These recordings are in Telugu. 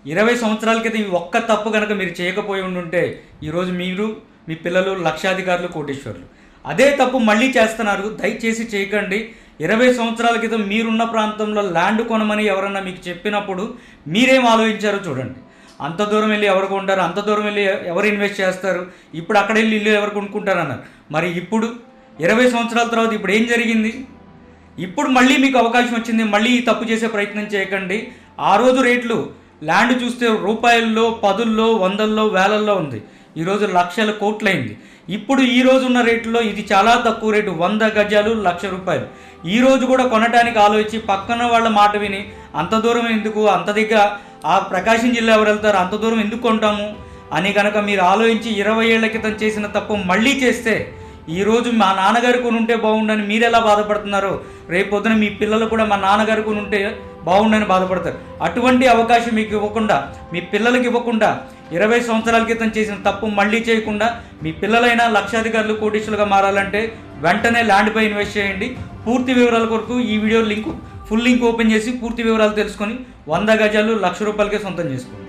20 సంవత్సరాల క్రితం ఈ ఒక్క తప్పు కనుక మీరు చేయకపోయి ఉండుంటే ఈరోజు మీరు మీ పిల్లలు లక్షాధికారులు కోటీశ్వరులు. అదే తప్పు మళ్ళీ చేస్తున్నారు. దయచేసి చేయకండి. 20 సంవత్సరాల క్రితం మీరున్న ప్రాంతంలో ల్యాండ్ కొనమని ఎవరన్నా మీకు చెప్పినప్పుడు మీరేం ఆలోచించారో చూడండి. అంత దూరం వెళ్ళి ఎవరు కొంటారు, అంత దూరం వెళ్ళి ఎవరు ఇన్వెస్ట్ చేస్తారు, ఇప్పుడు అక్కడ వెళ్ళి ఇల్లు ఎవరు కొనుక్కుంటారు అన్నారు. మరి ఇప్పుడు 20 సంవత్సరాల తర్వాత ఇప్పుడు ఏం జరిగింది? ఇప్పుడు మళ్ళీ మీకు అవకాశం వచ్చింది. మళ్ళీ ఈ తప్పు చేసే ప్రయత్నం చేయకండి. ఆ రోజు రేట్లు ల్యాండ్ చూస్తే రూపాయల్లో, పదుల్లో, వందల్లో, వేలల్లో ఉంది. ఈరోజు లక్షల కోట్లయింది. ఇప్పుడు ఈ రోజు ఉన్న రేట్లో ఇది చాలా తక్కువ రేటు. 100 గజాలు ₹1,00,000. ఈ రోజు కూడా కొనడానికి ఆలోచించి పక్కన వాళ్ళ మాట విని అంత దూరం ఎందుకు, అంత దగ్గర ఆ ప్రకాశం జిల్లా ఎవరు వెళ్తారు, అంత దూరం ఎందుకు కొంటాము అని కనుక మీరు ఆలోచించి 20 ఏళ్ల క్రితం చేసిన తప్పు మళ్ళీ చేస్తే ఈరోజు మా నాన్నగారు కొనుంటే బాగుండని మీరు ఎలా బాధపడుతున్నారో రేపొద్దున మీ పిల్లలు కూడా మా నాన్నగారు కొనుంటే బాగుండని బాధపడతారు. అటువంటి అవకాశం మీకు ఇవ్వకుండా, మీ పిల్లలకి ఇవ్వకుండా 20 సంవత్సరాల క్రితం చేసిన తప్పు మళ్ళీ చేయకుండా మీ పిల్లలైనా లక్షాధికారులు కోటీశ్వరులుగా మారాలంటే వెంటనే ల్యాండ్పై ఇన్వెస్ట్ చేయండి. పూర్తి వివరాల కొరకు ఈ వీడియో ఫుల్ లింక్ ఓపెన్ చేసి పూర్తి వివరాలు తెలుసుకొని 100 గజాలు ₹1,00,000కే సొంతం చేసుకోండి.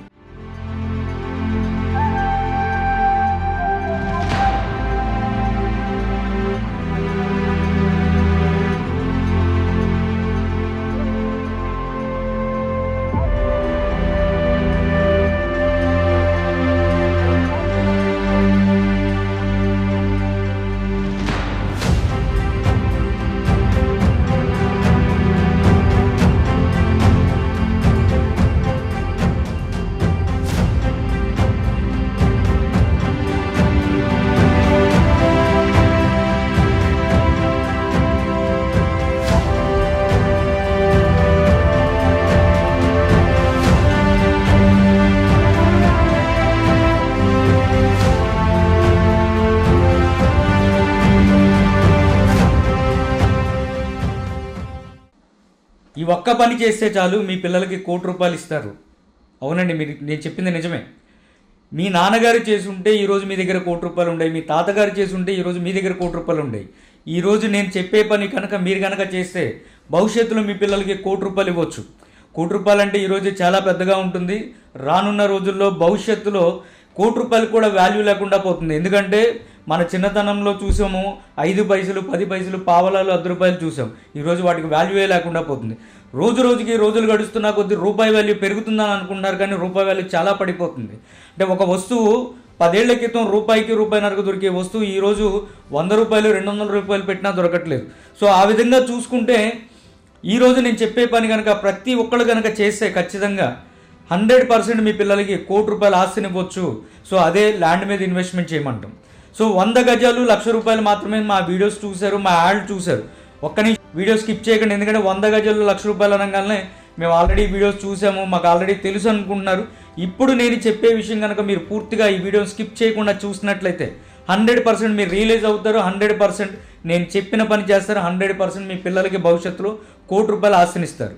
ఈ ఒక్క పని చేస్తే చాలు మీ పిల్లలకి ₹1,00,00,000 ఇస్తారు. అవునండి, నేను చెప్పింది నిజమే. మీ నాన్నగారు చేసి ఉంటే ఈరోజు మీ దగ్గర ₹1,00,00,000 ఉండేవి. మీ తాతగారు చేసి ఉంటే ఈరోజు మీ దగ్గర ₹1,00,00,000 ఉండేవి. ఈరోజు నేను చెప్పే పని కనుక మీరు కనుక చేస్తే భవిష్యత్తులో మీ పిల్లలకి ₹1,00,00,000 ఇవ్వచ్చు. ₹1,00,00,000 అంటే ఈరోజు చాలా పెద్దగా ఉంటుంది. రానున్న రోజుల్లో భవిష్యత్తులో ₹1,00,00,000 కూడా వాల్యూ లేకుండా పోతుంది. ఎందుకంటే మన చిన్నతనంలో చూసాము 5 పైసలు, 10 పైసలు, పావలాలు, ₹10 చూసాం. ఈరోజు వాటికి వాల్యూయే లేకుండా పోతుంది. రోజుకి రోజులు గడుస్తున్న కొద్దీ రూపాయి వాల్యూ పెరుగుతుందని అనుకుంటున్నారు, కానీ రూపాయి వాల్యూ చాలా పడిపోతుంది. అంటే ఒక వస్తువు 10 ఏళ్ల క్రితం రూపాయికి, ₹1.50 దొరికే వస్తువు ఈరోజు ₹100, ₹200 పెట్టినా దొరకట్లేదు. సో ఆ విధంగా చూసుకుంటే ఈరోజు నేను చెప్పే పని కనుక ప్రతి ఒక్కళ్ళు కనుక చేస్తే ఖచ్చితంగా 100% మీ పిల్లలకి ₹1,00,00,000 ఆస్తినివ్వచ్చు. సో అదే ల్యాండ్ మీద ఇన్వెస్ట్మెంట్ చేయమంటాం. సో 100 గజాలు ₹1,00,000 మాత్రమే మా వీడియోస్ చూశారు, మా యాడ్ చూశారు. ఒక్కని వీడియో స్కిప్ చేయకండి. ఎందుకంటే 100 గజాలు ₹1,00,000 అనగానే మేము ఆల్రెడీ వీడియోస్ చూసాము, మాకు ఆల్రెడీ తెలుసు అనుకుంటున్నారు. ఇప్పుడు నేను చెప్పే విషయం కనుక మీరు పూర్తిగా ఈ వీడియో స్కిప్ చేయకుండా చూసినట్లయితే 100% మీరు రియలైజ్ అవుతారు. 100% నేను చెప్పిన పని చేస్తారు. 100% మీ పిల్లలకి భవిష్యత్తులో ₹1,00,00,000 ఆస్తినిస్తారు.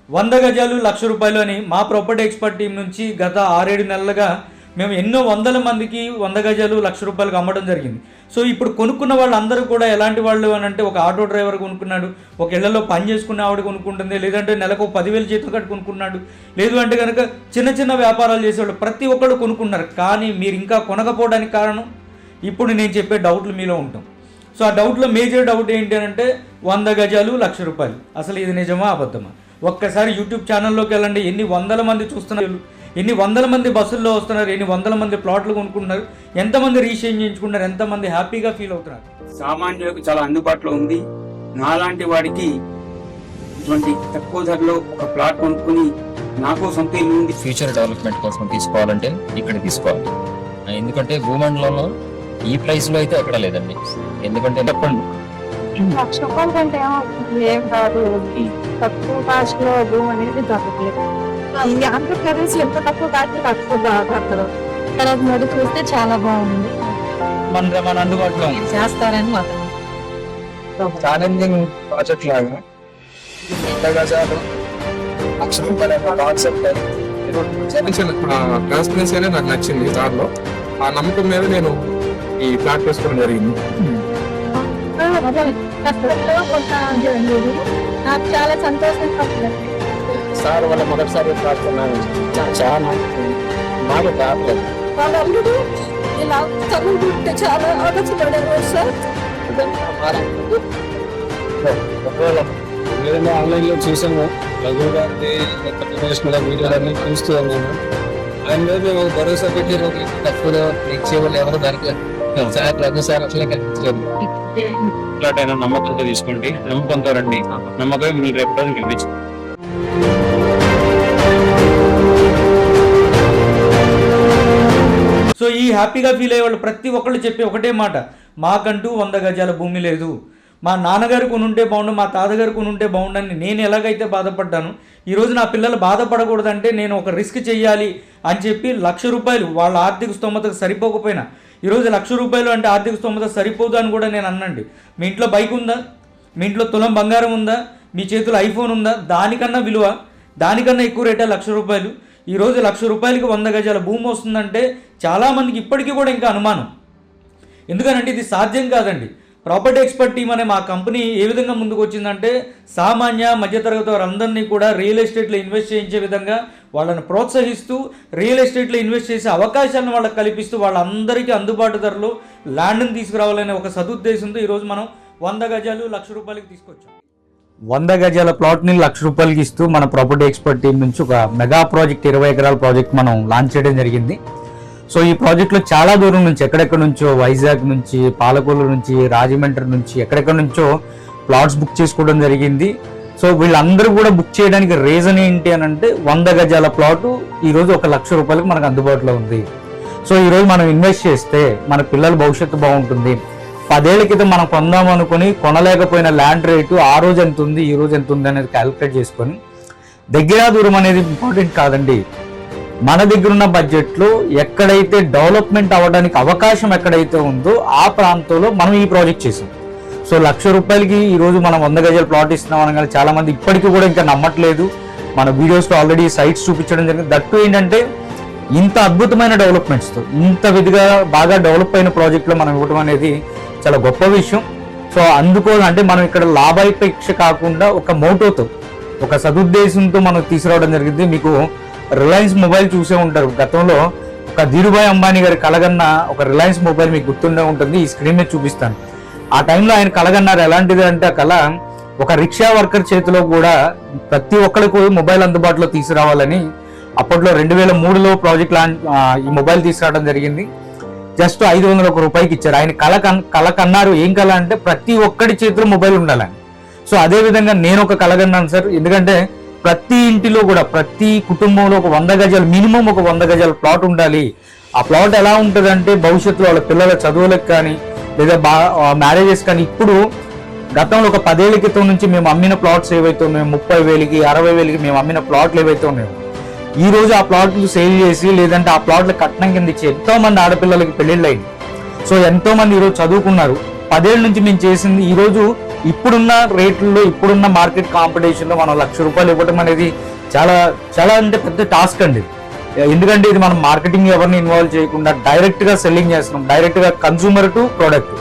100 గజాలు ₹1,00,000 అని మా ప్రాపర్టీ ఎక్స్పర్ట్ టీం నుంచి గత 6-7 నెలలుగా మేము ఎన్నో వందల మందికి 100 గజాలు ₹1,00,000 అమ్మడం జరిగింది. సో ఇప్పుడు కొనుక్కున్న వాళ్ళందరూ కూడా ఎలాంటి వాళ్ళు అని అంటే, ఒక ఆటో డ్రైవర్ కొనుక్కున్నాడు, ఒక ఇళ్లలో పని చేసుకునే ఆవిడ కొనుక్కుంటుంది, లేదంటే నెలకు 10,000 జీతం కట్టి కొనుక్కున్నాడు, లేదు అంటే కనుక చిన్న చిన్న వ్యాపారాలు చేసేవాళ్ళు ప్రతి ఒక్కళ్ళు కొనుక్కున్నారు. కానీ మీరు ఇంకా కొనకపోవడానికి కారణం ఇప్పుడు నేను చెప్పే డౌట్లు మీలో ఉంటాం. సో ఆ డౌట్లో మేజర్ డౌట్ ఏంటి అని అంటే 100 గజాలు ₹1,00,000 అసలు ఇది నిజమా అబద్ధమా? ఒక్కసారి యూట్యూబ్ ఛానల్లోకి వెళ్ళండి. ఎన్ని వందల మంది చూస్తున్నారు, ఎన్ని వందల మంది బస్సుల్లో వస్తున్నారు, ఎన్ని వందల మంది ప్లాట్లు కొనుక్కుంటున్నారు, ఎంతమంది రీషేర్ చేయించుకుంటున్నారు, ఎంతమంది హ్యాపీగా ఫీల్ అవుతున్నారు. సామాన్యులకు చాలా అందుబాటులో ఉంది. నాలాంటి వాడికి ఇటువంటి తక్కువ ధరలో ఒక ప్లాట్ కొనుక్కుని నాకు సొంత ఇల్లు ఉంది. ఫ్యూచర్ డెవలప్మెంట్ కోసం తీసుకోవాలంటే ఇక్కడ తీసుకోవాలి. ఎందుకంటే భూమండలంలో ఈ ప్రైస్ లో అయితే ఎక్కడ లేదండి. ఎందుకంటే చెప్పండి, ₹1,00,000 కంటే ఏం కాదు. తక్కువ కాస్ట్ లో భూమి అనేది దొరకలేదు. ఈ ఆంధ్రప్రదేశ్ ఎంత తక్కువ కాస్ట్ తక్కువ దొరకదు. తర్వాత మొదటి చూస్తే చాలా బాగుంది. మన అందుబాటులో చేస్తారని మాత్రం ఛాలెంజింగ్ ప్రాజెక్ట్ లాగా 100 గజాలు ₹1,00,000 కాన్సెప్ట్ ట్రాన్స్పరెన్సీ అనేది నాకు నచ్చింది. దానిలో ఆ నమ్మకం మీద నేను ఈ ప్లాట్ తీసుకోవడం జరిగింది. కష్టంలో కొంత నాకు చాలా సంతోషంగా ఉంది. సార్ వల్ల మొదటిసారి ప్రార్థన చాలా మాట రావట్లేదు. వాళ్ళందరూ ఇలా చదువుకుంటే చాలా ఆలోచపడేవారు సార్. ఒకవేళ ఏదైనా ఆన్లైన్ లో చూసాము రఘు గారి వీడియోలన్నీ చూస్తూ ఉన్నాము. ఆయన మీద మేము ఒక భరోసా పెట్టి తక్కువ ఇచ్చేవాళ్ళు ఎవరు దొరకలేదు సార్. రఘు సార్ అట్లే కనిపించారు. ఎట్లాంటైనా నమ్మకంతో తీసుకోండి, నమ్మకంతో రండి, నమ్మకం మీరు రేపు రోజు గెలిపించండి. సో ఈ హ్యాపీగా ఫీల్ అయ్యే వాళ్ళు ప్రతి ఒక్కళ్ళు చెప్పే ఒకటే మాట, మాకంటూ 100 గజాల భూమి లేదు, మా నాన్నగారు కొనుంటే బాగుండు, మా తాతగారు కొనుంటే బాగుండని నేను ఎలాగైతే బాధపడ్డాను, ఈరోజు నా పిల్లలు బాధపడకూడదంటే నేను ఒక రిస్క్ చేయాలి అని చెప్పి ₹1,00,000 వాళ్ళ ఆర్థిక స్తోమతకు సరిపోకపోయినా, ఈరోజు ₹1,00,000 అంటే ఆర్థిక స్తోమత సరిపోదు అని కూడా నేను అన్నండి. మీ ఇంట్లో బైక్ ఉందా, మీ ఇంట్లో తులం బంగారం ఉందా, మీ చేతిలో ఐఫోన్ ఉందా, దానికన్నా విలువ, దానికన్నా ఎక్కువ రేటే ₹1,00,000. ఈరోజు ₹1,00,000కి 100 గజాల భూమి వస్తుందంటే చాలామందికి ఇప్పటికీ కూడా ఇంకా అనుమానం. ఎందుకనంటే ఇది సాధ్యం కాదండి. ప్రాపర్టీ ఎక్స్పర్ట్ టీమ్ అనే మా కంపెనీ ఏ విధంగా ముందుకు వచ్చిందంటే, సామాన్య మధ్యతరగతి వారందరినీ కూడా రియల్ ఎస్టేట్లో ఇన్వెస్ట్ చేయించే విధంగా వాళ్ళని ప్రోత్సహిస్తూ, రియల్ ఎస్టేట్లో ఇన్వెస్ట్ చేసే అవకాశాలను వాళ్ళకి కల్పిస్తూ, వాళ్ళందరికీ అందుబాటు ధరలో ల్యాండ్ని తీసుకురావాలనే ఒక సదుద్దేశంతో ఈరోజు మనం 100 గజాలు ₹1,00,000 తీసుకొచ్చాం. 100 గజాల ప్లాట్ని ₹1,00,000 ఇస్తూ మన ప్రాపర్టీ ఎక్స్పర్ట్ టీం నుంచి ఒక మెగా ప్రాజెక్ట్ 20 ఎకరాల ప్రాజెక్ట్ మనం లాంచ్ చేయడం జరిగింది. సో ఈ ప్రాజెక్ట్లో చాలా దూరం నుంచి, ఎక్కడెక్కడ నుంచో, వైజాగ్ నుంచి, పాలకొల్లు నుంచి, రాజమండ్రి నుంచి, ఎక్కడెక్కడ నుంచో ప్లాట్స్ బుక్ చేసుకోవడం జరిగింది. సో వీళ్ళందరూ కూడా బుక్ చేయడానికి రీజన్ ఏంటి అని అంటే, 100 గజాల ప్లాటు ఈరోజు ₹1,00,000 మనకు అందుబాటులో ఉంది. సో ఈరోజు మనం ఇన్వెస్ట్ చేస్తే మన పిల్లల భవిష్యత్తు బాగుంటుంది. 10 ఏళ్ల క్రితం మనం కొందాం అనుకుని కొనలేకపోయిన ల్యాండ్ రేటు ఆ రోజు ఎంత ఉంది, ఈ రోజు ఎంత ఉంది అనేది క్యాలిక్యులేట్ చేసుకొని, దగ్గర దూరం అనేది ఇంపార్టెంట్ కాదండి. మన దగ్గర ఉన్న బడ్జెట్లో ఎక్కడైతే డెవలప్మెంట్ అవ్వడానికి అవకాశం ఎక్కడైతే ఉందో ఆ ప్రాంతంలో మనం ఈ ప్రాజెక్ట్ చేసాం. సో ₹1,00,000కి ఈరోజు మనం 100 గజాల ప్లాట్ ఇస్తున్నాం అనగానే చాలా మంది ఇప్పటికీ కూడా ఇంకా నమ్మట్లేదు. మన వీడియోస్లో ఆల్రెడీ సైట్స్ చూపించడం జరిగింది. దట్టు ఏంటంటే, ఇంత అద్భుతమైన డెవలప్మెంట్స్తో, ఇంత విధిగా బాగా డెవలప్ అయిన ప్రాజెక్ట్లో మనం ఇవ్వడం అనేది చాలా గొప్ప విషయం. సో అంటే మనం ఇక్కడ లాభాపేక్ష కాకుండా ఒక మోటోతో, ఒక సదుద్దేశంతో మనం తీసుకురావడం జరిగింది. మీకు రిలయన్స్ మొబైల్ చూసే ఉంటారు. గతంలో ఒక ధీరుభాయ్ అంబానీ గారి కలగన్న ఒక రిలయన్స్ మొబైల్ మీకు గుర్తుండే ఉంటుంది. ఈ స్క్రీన్ మీద చూపిస్తాను. ఆ టైంలో ఆయన కలగన్నారు. ఎలాంటిది అంటే, ఆ కళ ఒక రిక్షా వర్కర్ చేతిలో కూడా ప్రతి ఒక్కరికి మొబైల్ అందుబాటులో తీసుకురావాలని అప్పట్లో 2003లో ప్రాజెక్ట్ ఈ మొబైల్ తీసుకురావడం జరిగింది. జస్ట్ ₹500 ఇచ్చారు. ఆయన కళ కన్నారు. ఏం కళ అంటే, ప్రతి ఒక్కడి చేతిలో మొబైల్ ఉండాలని. సో అదే విధంగా నేను ఒక కలగన్నాను సార్. ఎందుకంటే ప్రతి ఇంటిలో కూడా, ప్రతి కుటుంబంలో ఒక 100 గజాలు, మినిమం ఒక 100 గజాల ప్లాట్ ఉండాలి. ఆ ప్లాట్ ఎలా ఉంటుంది అంటే, భవిష్యత్తులో వాళ్ళ పిల్లల చదువులకు కానీ, లేదా మ్యారేజెస్ కానీ, ఇప్పుడు గతంలో ఒక 10 ఏళ్ల క్రితం నుంచి మేము అమ్మిన ప్లాట్స్ ఏవైతే ఉన్నాయో, 30,000కి 60,000కి మేము అమ్మిన ప్లాట్లు ఏవైతే ఉన్నాయో, ఈ రోజు ఆ ప్లాట్లు సేల్ చేసి, లేదంటే ఆ ప్లాట్లు కట్నం కింద ఇచ్చి ఎంతో మంది ఆడపిల్లలకి పెళ్లిళ్ళు అయింది. సో ఎంతో మంది ఈరోజు చదువుకున్నారు. 10 ఏళ్ళ నుంచి మేము చేసింది ఈరోజు ఇప్పుడున్న రేట్లలో, ఇప్పుడున్న మార్కెట్ కాంపిటీషన్లో మనం ₹1,00,000 ఇవ్వడం అనేది చాలా చాలా అంటే పెద్ద టాస్క్ అండి. ఎందుకంటే ఇది మనం మార్కెటింగ్ ఎవరిని ఇన్వాల్వ్ చేయకుండా డైరెక్ట్గా సెల్లింగ్ చేస్తున్నాం, డైరెక్ట్గా కన్సూమర్ టు ప్రోడక్ట్.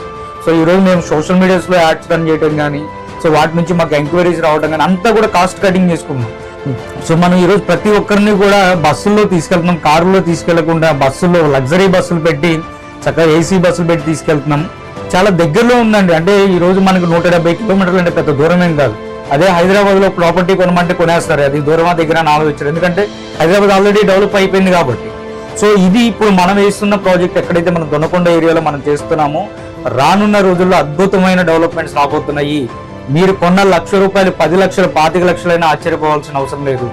సో ఈరోజు మేము సోషల్ మీడియాస్లో యాడ్స్ రన్ చేయడం కానీ, సో వాటి నుంచి మాకు ఎంక్వైరీస్ రావడం కానీ, అంతా కూడా కాస్ట్ కటింగ్ చేసుకున్నాం. సో మనం ఈరోజు ప్రతి ఒక్కరిని కూడా బస్సుల్లో తీసుకెళ్తున్నాం, కారులో తీసుకెళ్లకుండా బస్సుల్లో లగ్జరీ బస్సులు పెట్టి, చక్కగా ఏసీ బస్సులు పెట్టి తీసుకెళ్తున్నాం. చాలా దగ్గరలో ఉందండి. అంటే ఈ రోజు మనకు 170 కిలోమీటర్లు అంటే పెద్ద దూరం ఏం కాదు. అదే హైదరాబాద్లో ప్రాపర్టీ కొనమంటే కొనేస్తారు. అది దూరమా దగ్గర అని ఆలోచించారు. ఎందుకంటే హైదరాబాద్ ఆల్రెడీ డెవలప్ అయిపోయింది కాబట్టి. సో ఇది ఇప్పుడు మనం వేస్తున్న ప్రాజెక్ట్ ఎక్కడైతే మనం దొనకొండ ఏరియాలో మనం చేస్తున్నామో, రానున్న రోజుల్లో అద్భుతమైన డెవలప్మెంట్స్ రాబోతున్నాయి. మీరు కొన్న ₹1,00,000 10 లక్షలు 25 లక్షలైనా ఆశ్చర్యపోవాల్సిన అవసరం లేదు.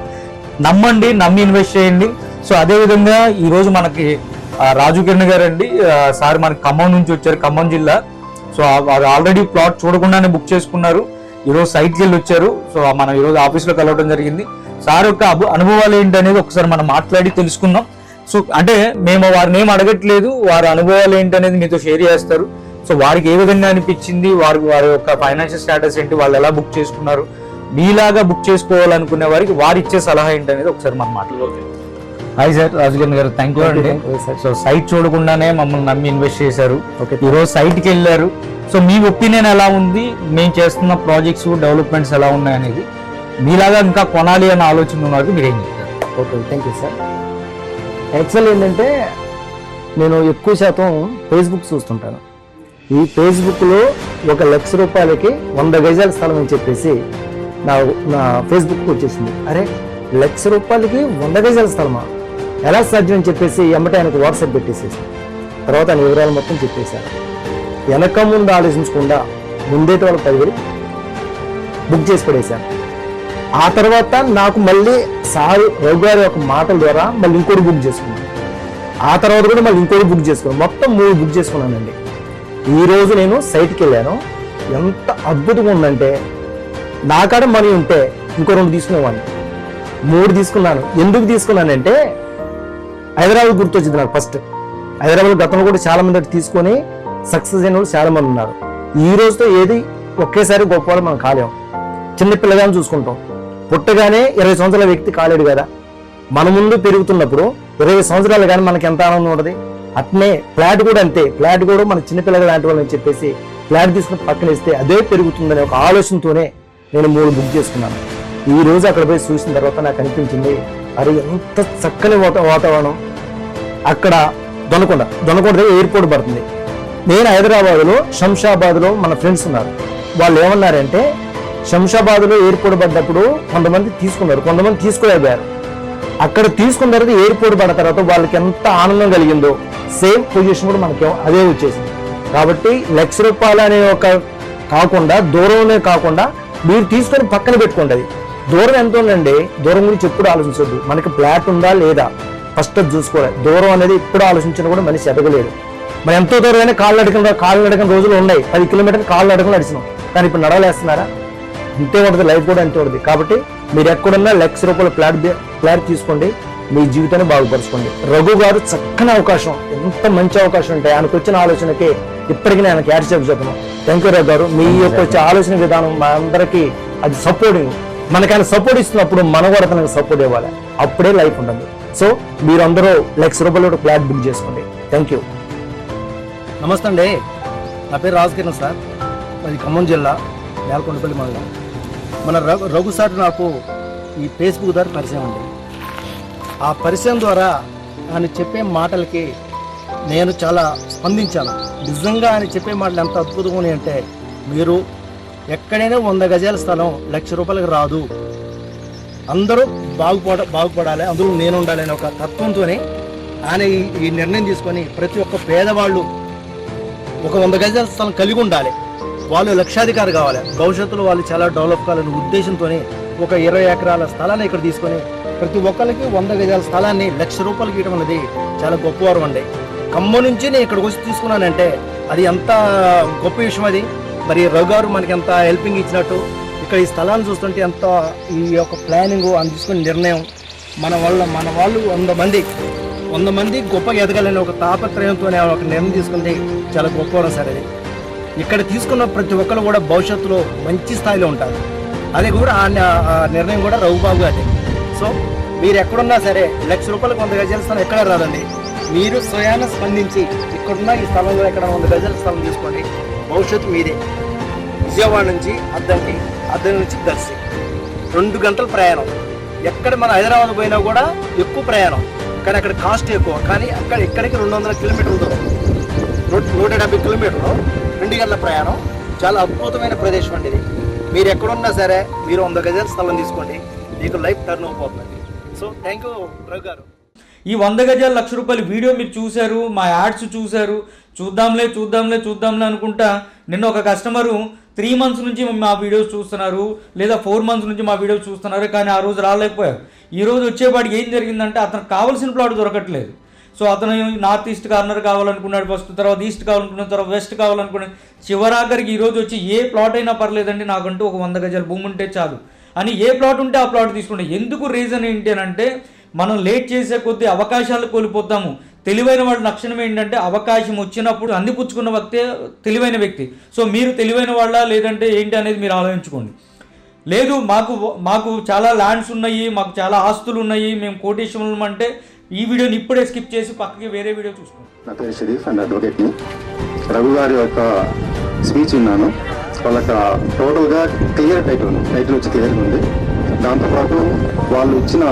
నమ్మండి, నమ్మి ఇన్వెస్ట్ చేయండి. సో అదేవిధంగా ఈరోజు మనకి రాజు కిరణ్ గారు అండి, సార్ మనకి ఖమ్మం నుంచి వచ్చారు, ఖమ్మం జిల్లా. సో వారు ఆల్రెడీ ప్లాట్ చూడకుండానే బుక్ చేసుకున్నారు. ఈరోజు సైట్కి వెళ్ళి వచ్చారు. సో మనం ఈరోజు ఆఫీస్లో కలవడం జరిగింది. సార్ యొక్క అనుభవాలు ఏంటి అనేది ఒకసారి మనం మాట్లాడి తెలుసుకుందాం. సో అంటే మేము వారిని ఏం అడగట్లేదు, వారి అనుభవాలు ఏంటి అనేది మీతో షేర్ చేస్తారు. సో వారికి ఏ విధంగా అనిపించింది, వారి యొక్క ఫైనాన్షియల్ స్టేటస్ ఏంటి, వాళ్ళు ఎలా బుక్ చేసుకున్నారు, మీలాగా బుక్ చేసుకోవాలనుకునే వారికి వారు ఇచ్చే సలహా ఏంటి అనేది ఒకసారి మనం మాట్లాడుకోవాలి. హాయ్ సార్, రాజుకిరణ్ గారు, థ్యాంక్ యూ అండి. సో సైట్ చూడకుండానే మమ్మల్ని నమ్మి ఇన్వెస్ట్ చేశారు. ఈరోజు సైట్కి వెళ్ళారు. సో మీ ఒపీనియన్ ఎలా ఉంది, మేము చేస్తున్న ప్రాజెక్ట్స్ డెవలప్మెంట్స్ ఎలా ఉన్నాయి అనేది మీలాగా ఇంకా కొనాలి అన్న ఆలోచన ఉన్నవారికి మీరు ఏం చెప్తారు? Okay, thank you sir. Actual ఏంటంటే నేను ఎక్కువ శాతం ఫేస్బుక్ చూస్తుంటాను. ఈ ఫేస్బుక్లో 1,00,000 రూపాయలకి 100 గజాల స్థలం అని చెప్పేసి నా ఫేస్బుక్ వచ్చేసింది. అరే, 1,00,000 రూపాయలకి 100 గజాల స్థలమా, ఎలా సాధ్యం అని చెప్పేసి ఎమ్మటే ఆయనకు వాట్సాప్ పెట్టేసేసి తర్వాత ఆయన వివరాలు మొత్తం చెప్పేశారు. వెనక ముందు ఆలోచించకుండా ముందేటి వాళ్ళకి 10,000 బుక్ చేసి పడేశాను. ఆ తర్వాత నాకు మళ్ళీ సార్ రఘు గారి యొక్క మాటల ద్వారా మళ్ళీ ఇంకోటి బుక్ చేసుకున్నాను. ఆ తర్వాత కూడా మళ్ళీ ఇంకోటి బుక్ చేసుకున్నాను. మొత్తం 3 బుక్ చేసుకున్నానండి. ఈ రోజు నేను సైట్కి వెళ్ళాను. ఎంత అద్భుతంగా ఉందంటే, నా కాడ మనీ ఉంటే ఇంకో 2 తీసుకునేవాడిని. 3 తీసుకున్నాను. ఎందుకు తీసుకున్నానంటే హైదరాబాద్ గుర్తొచ్చింది నాకు ఫస్ట్. హైదరాబాద్ గతంలో కూడా చాలా మంది తీసుకొని సక్సెస్ అయిన వాళ్ళు చాలా మంది ఉన్నారు. ఈ రోజుతో ఏది ఒకేసారి గొప్పవాళ్ళు మనం కాలేము. చిన్న పిల్లగాని చూసుకుంటాం, పుట్టగానే 20 సంవత్సరాల వ్యక్తి కాలేడు కదా. మన ముందు పెరుగుతున్నప్పుడు 20 సంవత్సరాలు కానీ మనకి ఎంత ఆనందం ఉంటుంది. అట్నే ఫ్లాట్ కూడా అంతే. ఫ్లాట్ కూడా మన చిన్నపిల్లగా లాంటి వాళ్ళని చెప్పేసి ఫ్లాట్ తీసుకుని పక్కన ఇస్తే అదే పెరుగుతుందనే ఒక ఆలోచనతోనే నేను 3 బుక్ చేసుకున్నాను. ఈ రోజు అక్కడ పోయి చూసిన తర్వాత నాకు అనిపించింది, అరే ఎంత చక్కని వాతావరణం. అక్కడ దొనకొండ దగ్గర ఎయిర్పోర్ట్ పడుతుంది. నేను హైదరాబాద్లో శంషాబాద్లో మన ఫ్రెండ్స్ ఉన్నారు. వాళ్ళు ఏమన్నారంటే, శంషాబాద్లో ఎయిర్పోర్ట్ పడ్డప్పుడు కొంతమంది తీసుకున్నారు, కొంతమంది తీసుకోలేకపోయారు. అక్కడ తీసుకున్న తర్వాత ఎయిర్పోర్ట్ పడిన తర్వాత వాళ్ళకి ఎంత ఆనందం కలిగిందో సేమ్ పొజిషన్ కూడా మనకి అదే వచ్చేసింది. కాబట్టి 1,00,000 రూపాయలు అనే ఒక కాకుండా, దూరంలో కాకుండా మీరు తీసుకొని పక్కన పెట్టుకోండి. అది దూరం ఎంత ఉందండి, దూరం గురించి ఎప్పుడు ఆలోచించొద్దు. మనకి ఫ్లాట్ ఉందా లేదా ఫస్ట్ అది చూసుకోవాలి. దూరం అనేది ఎప్పుడు ఆలోచించినా కూడా మనిషి ఎదగలేదు. మరి ఎంతో దూరమైనా కాళ్ళు నడకని రోజులు ఉన్నాయి. 10 కిలోమీటర్లు కాళ్ళు నడకలు నడిచినాం, కానీ ఇప్పుడు నడవలేస్తున్నారా? అంతే ఉంటుంది, లైఫ్ కూడా అంతే ఉంటుంది. కాబట్టి మీరు ఎక్కడున్నా 1,00,000 రూపాయల ఫ్లాట్ తీసుకోండి, మీ జీవితాన్ని బాగుపరచుకోండి. రఘు గారు చక్కని అవకాశం, ఎంత మంచి అవకాశం అంటే ఆయనకు వచ్చిన ఆలోచనకి ఇప్పటికీ నేను ఆయనకి యాడ్ చెప్పను. థ్యాంక్ యూ రఘు గారు. మీ యొక్క వచ్చే ఆలోచన విధానం మా అందరికీ అది సపోర్టింగ్. మనకి ఆయన సపోర్ట్ ఇస్తున్నప్పుడు మనం కూడా తనకు సపోర్ట్ ఇవ్వాలి. అప్పుడే లైఫ్ ఉంటుంది. సో మీరందరూ 1,00,000 రూపాయలు ఫ్లాట్ బుక్ చేసుకోండి. Thank you. నమస్తే అండి, నా పేరు రాజకిరణ్ సార్. అది ఖమ్మం జిల్లా నేలకొండపల్లి మండలం. మన రఘు సార్ నాకు ఈ ఫేస్బుక్ ద్వారా పరిచయం అండి. ఆ పరిచయం ద్వారా ఆయన చెప్పే మాటలకి నేను చాలా స్పందించాను. నిజంగా ఆయన చెప్పే మాటలు ఎంత అద్భుతంగా ఉన్నాయి అంటే, మీరు ఎక్కడైనా 100 గజాల స్థలం 1,00,000 రూపాయలకు రాదు, అందరూ బాగుపడాలి, అందులో నేను ఉండాలి అనే ఒక తత్వంతోనే ఆయన ఈ నిర్ణయం తీసుకొని ప్రతి ఒక్క పేదవాళ్ళు ఒక 100 గజాల స్థలం కలిగి ఉండాలి, వాళ్ళు లక్షాధికారి కావాలి, భవిష్యత్తులో వాళ్ళు చాలా డెవలప్ కావాలనే ఉద్దేశంతోనే ఒక 20 ఎకరాల స్థలాన్ని ఇక్కడ తీసుకొని ప్రతి ఒక్కరికి 100 గజాల స్థలాన్ని 1,00,000 రూపాయలకి ఇవ్వడం అనేది చాలా గొప్పవారం అండి. ఖమ్మం నుంచి నేను ఇక్కడికి వచ్చి తీసుకున్నానంటే అది ఎంత గొప్ప విషయం. అది మరి రఘు గారు మనకి ఎంత హెల్పింగ్ ఇచ్చినట్టు, ఇక్కడ ఈ స్థలాన్ని చూస్తుంటే ఎంత ఈ యొక్క ప్లానింగ్ అని తీసుకునే నిర్ణయం, మన వాళ్ళు 100 మంది గొప్పగా ఎదగాలని ఒక తాపత్రయంతోనే ఒక నిర్ణయం తీసుకుంటే చాలా గొప్పవారం సార్. అది ఇక్కడ తీసుకున్న ప్రతి ఒక్కరు కూడా భవిష్యత్తులో మంచి స్థాయిలో ఉంటారు. అది కూడా ఆ నిర్ణయం కూడా రఘుబాబు అదే. సో మీరు ఎక్కడున్నా సరే 1,00,000 రూపాయలకు 100 గజాల స్థలం ఎక్కడ రాదండి. మీరు స్వయాన స్పందించి ఇక్కడున్న ఈ స్థలంలో ఎక్కడ 100 గజాల స్థలం తీసుకోండి, భవిష్యత్తు మీదే. విజయవాడ నుంచి అద్దం నుంచి దర్శి 2 గంటల ప్రయాణం. ఎక్కడ మన హైదరాబాద్ పోయినా కూడా ఎక్కువ ప్రయాణం, కానీ అక్కడ కాస్ట్ ఎక్కువ. కానీ ఇక్కడికి 200 కిలోమీటర్ల దూరం, 170 కిలోమీటర్లు, 2 గంటల ప్రయాణం. చాలా అద్భుతమైన ప్రదేశం అండి ఇది. మీరు ఎక్కడున్నా సరే మీరు 100 గజాల స్థలం తీసుకోండి, మీకు లైఫ్ టర్న్ అయిపోతుంది. సో థ్యాంక్ యూ రఘు గారు. ఈ 100 గజాల 1,00,000 రూపాయల వీడియో మీరు చూశారు, మా యాడ్స్ చూశారు, చూద్దాంలే అనుకుంటా నిన్న ఒక కస్టమరు 3 మంత్స్ నుంచి మా వీడియోస్ చూస్తున్నారు, లేదా 4 మంత్స్ నుంచి మా వీడియోస్ చూస్తున్నారు, కానీ ఆ రోజు రాలేకపోయారు. ఈ రోజు వచ్చేపాటికి ఏం జరిగిందంటే అతనికి కావాల్సిన ప్లాట్ దొరకట్లేదు. సో అతను నార్త్ ఈస్ట్ కార్నర్ కావాలనుకున్నాడు ఫస్ట్, తర్వాత ఈస్ట్ కావాలనుకున్నాడు, తర్వాత వెస్ట్ కావాలనుకున్నాడు. చివరాఖరికి ఈరోజు వచ్చి ఏ ప్లాట్ అయినా పర్లేదండి, నాకంటూ ఒక 100 గజాల భూమి ఉంటే చాలు అని ఏ ప్లాట్ ఉంటే ఆ ప్లాట్ తీసుకుంటే. ఎందుకు రీజన్ ఏంటి అని అంటే, మనం లేట్ చేసే కొద్దీ అవకాశాలు కోల్పోతాము. తెలివైన వాడి లక్షణం ఏంటంటే అవకాశం వచ్చినప్పుడు అందిపుచ్చుకున్న వ్యక్తే తెలివైన వ్యక్తి. సో మీరు తెలివైన వాళ్ళ లేదంటే ఏంటి అనేది మీరు ఆలోచించుకోండి. లేదు మాకు చాలా ల్యాండ్స్ ఉన్నాయి, మాకు చాలా ఆస్తులు ఉన్నాయి, మేము కోటేశ్వరం అంటే ఈ వీడియోని ఇప్పుడే స్కిప్ చేసి పక్కకి వేరే వీడియో చూసుకోండి. నా పేరు షరీఫ్ అండ్ అడ్వకేట్ని. రఘు గారి యొక్క స్పీచ్ విన్నాను. వాళ్ళకి టోటల్గా క్లియర్ టైటిల్ వచ్చి క్లియర్గా ఉంది. దాంతోపాటు వాళ్ళు ఇచ్చిన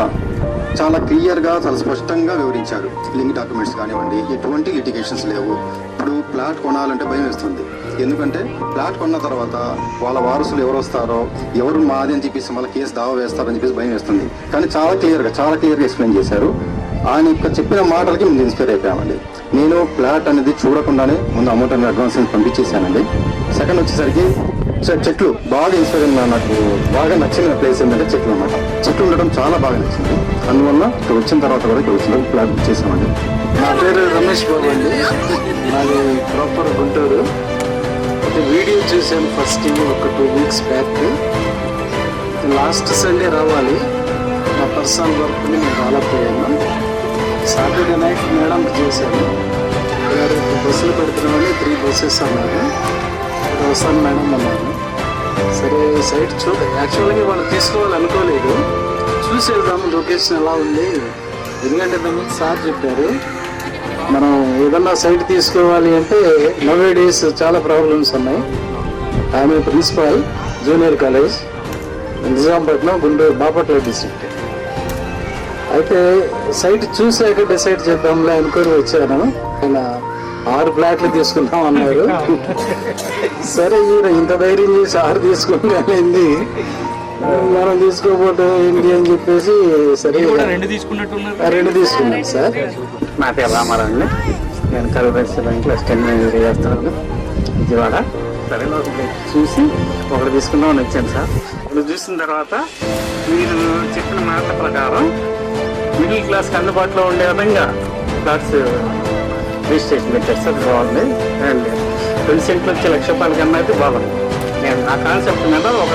చాలా క్లియర్గా చాలా స్పష్టంగా వివరించారు. లింక్ డాక్యుమెంట్స్ కానివ్వండి, ఎటువంటి లిటిగేషన్స్ లేవు. ఇప్పుడు ప్లాట్ కొనాలంటే భయం వేస్తుంది. ఎందుకంటే ప్లాట్ కొన్న తర్వాత వాళ్ళ వారసులు ఎవరు వస్తారో, ఎవరు మాది అని చెప్పేసి మళ్ళీ కేసు దావా వేస్తారని చెప్పేసి భయం వేస్తుంది. కానీ చాలా క్లియర్గా ఎక్స్ప్లెయిన్ చేశారు. ఆయన ఇక్కడ చెప్పిన మాటలకి ముందు ఇన్స్పైర్ అయిపోయామండి. నేను ప్లాట్ అనేది చూడకుండానే ముందు అమౌంట్ అనేది అడ్వాన్స్ పంపించేసానండి. సెకండ్ వచ్చేసరికి చెట్లు బాగా ఇన్స్పైర్ అయిన, నాకు బాగా నచ్చిన ప్లేస్ ఏంటంటే చెట్లు అన్నమాట. చెట్లు ఉండడం చాలా బాగా నచ్చింది. అందువల్ల ఇక్కడ వచ్చిన తర్వాత కూడా ఇక్కడ వచ్చిన ప్లాట్ బుక్ చేసామండి. నా పేరు రమేష్ బాబు అండి, నాది ప్రాపర్ గుంటూరు. అయితే వీడియో చూశాను ఫస్ట్ ఒక 2 weeks బ్యాక్. లాస్ట్ సండే రావాలి, నా పర్సనల్ వర్క్ని నేను రాలేకపోయాను. సాటర్డే నైట్ మేడంకి చేశాను. రేపు బస్సులు పెడుతున్నామని 3 buses అన్నారు. వస్తాను మేడం అన్నారు. సరే సైట్ యాక్చువల్గా వాళ్ళు తీసుకోవాలనుకోలేదు, చూసి వెళ్దాము లొకేషన్ ఎలా ఉంది. ఎందుకంటే దానికి సార్ చెప్పారు, మనం ఏదన్నా సైట్ తీసుకోవాలి అంటే నవే డేస్ చాలా ప్రాబ్లమ్స్ ఉన్నాయి. ఆమె principal junior college Nizampatnam, Guntur, Bapatla district. అయితే సైట్ చూసాక డిసైడ్ చేద్దాంలే అనుకొని వచ్చాను. ఆయన 6 ఫ్లాట్లు తీసుకుందాం అన్నారు. సరే ఇంత ధైర్యం చేసి 6 తీసుకోగలిగింది, మనం తీసుకోకపోతే ఏంటి అని చెప్పేసి సరే 2 తీసుకున్నట్టున్నారు. 2 తీసుకున్నాను సార్. నా పేరు రామారావు అండి. నేను కరువు బ్యాంక్లో అసిస్టెంట్ మేనేజర్ చేస్తున్నాను, విజయవాడ. సరే ఒకటి చూసి ఒకటి తీసుకుందామని వచ్చాను సార్. ఇప్పుడు చూసిన తర్వాత మీరు చెప్పిన మాటల ప్రకారం మిడిల్ క్లాస్కి అందుబాటులో ఉండే విధంగా ఫ్లాట్స్ రిజిస్ట్రేషన్ పెట్టారు సార్. బాగుంది. అండ్ 2 సెంట్లు వచ్చే ₹1,00,000 కన్నా అయితే బాగుంది. నేను ఆ కాన్సెప్ట్ మీద ఒక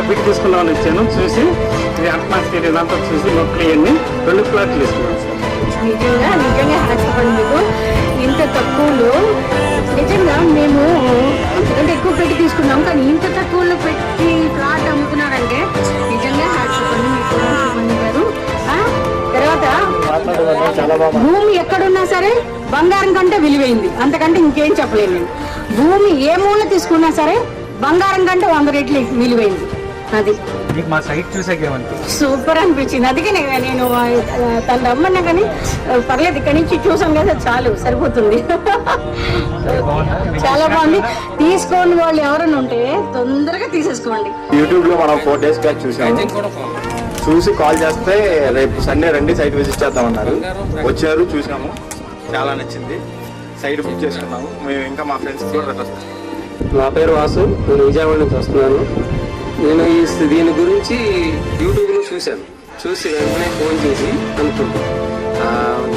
బిట్ తీసుకుందామని వచ్చాను. చూసి ఇది అట్మాస్ఫియర్ ఇదంతా చూసి మొక్కలు ఇవన్నీ 2 ఫ్లాట్లు తీసుకున్నాను సార్. నిజంగా హ్యాపీ మీకు ఇంత తక్కువలో. నిజంగా మేము అంతకంటే ఎక్కువ పెట్టి తీసుకున్నాం, కానీ ఇంత తక్కువలో పెట్టి ఫ్లాట్ అమ్ముతున్నారంటే నిజంగా హ్యాపీ మీకు గారు. తర్వాత భూమి ఎక్కడున్నా సరే బంగారం కంటే విలువైంది, అంతకంటే ఇంకేం చెప్పలేను నేను. భూమి ఏ మూల తీసుకున్నా సరే బంగారం కంటే 100 రెట్లు విలువైంది. అది మీకు మా సైట్ చూసాక ఏమనిపించింది? సూపర్ అనిపించింది. అందుకే నేను తను రమ్మన్నా కానీ పర్లేదు, ఇక్కడి నుంచి చూసాం కదా చాలు, సరిపోతుంది. చాలా బాగుంది. తీసుకోని వాళ్ళు ఎవరైనా ఉంటే తొందరగా తీసేసుకోండి. యూట్యూబ్ లో మనం 4 days బ్యాక్ చూసాము. చూసి కాల్ చేస్తే రేపు సండే రండి సైట్ విజిట్ చేద్దామన్నారు. వచ్చారు, చూసాము, చాలా నచ్చింది. సైట్ బుక్ చేసుకున్నాము. మేము ఇంకా మా ఫ్రెండ్స్ కూడా రేపు వస్తాం. నా పేరు వాసు, నేను విజయవాడ నుంచి వస్తున్నాను. నేను దీని గురించి యూట్యూబ్లో చూశాను. చూసి వెంటనే ఫోన్ చేసి అనుకుంటాను.